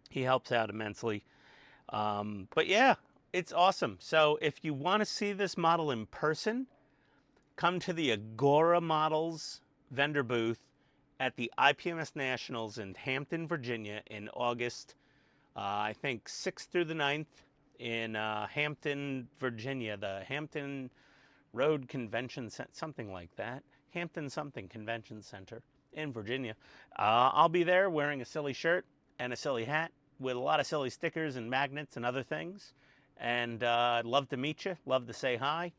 S1: He helps out immensely. But yeah, it's awesome. So if you want to see this model in person, come to the Agora Models vendor booth at the IPMS Nationals in Hampton, Virginia in August, I think 6th through the 9th in Hampton, Virginia, the Hampton Road Convention Center, something like that. Hampton something Convention Center in Virginia. I'll be there wearing a silly shirt and a silly hat with a lot of silly stickers and magnets and other things. And I'd love to meet you, love to say hi.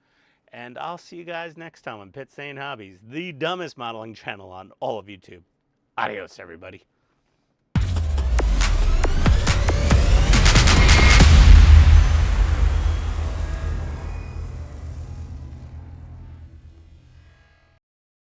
S1: And I'll see you guys next time on Pit Stain Hobbies, the dumbest modeling channel on all of YouTube. Adios, everybody.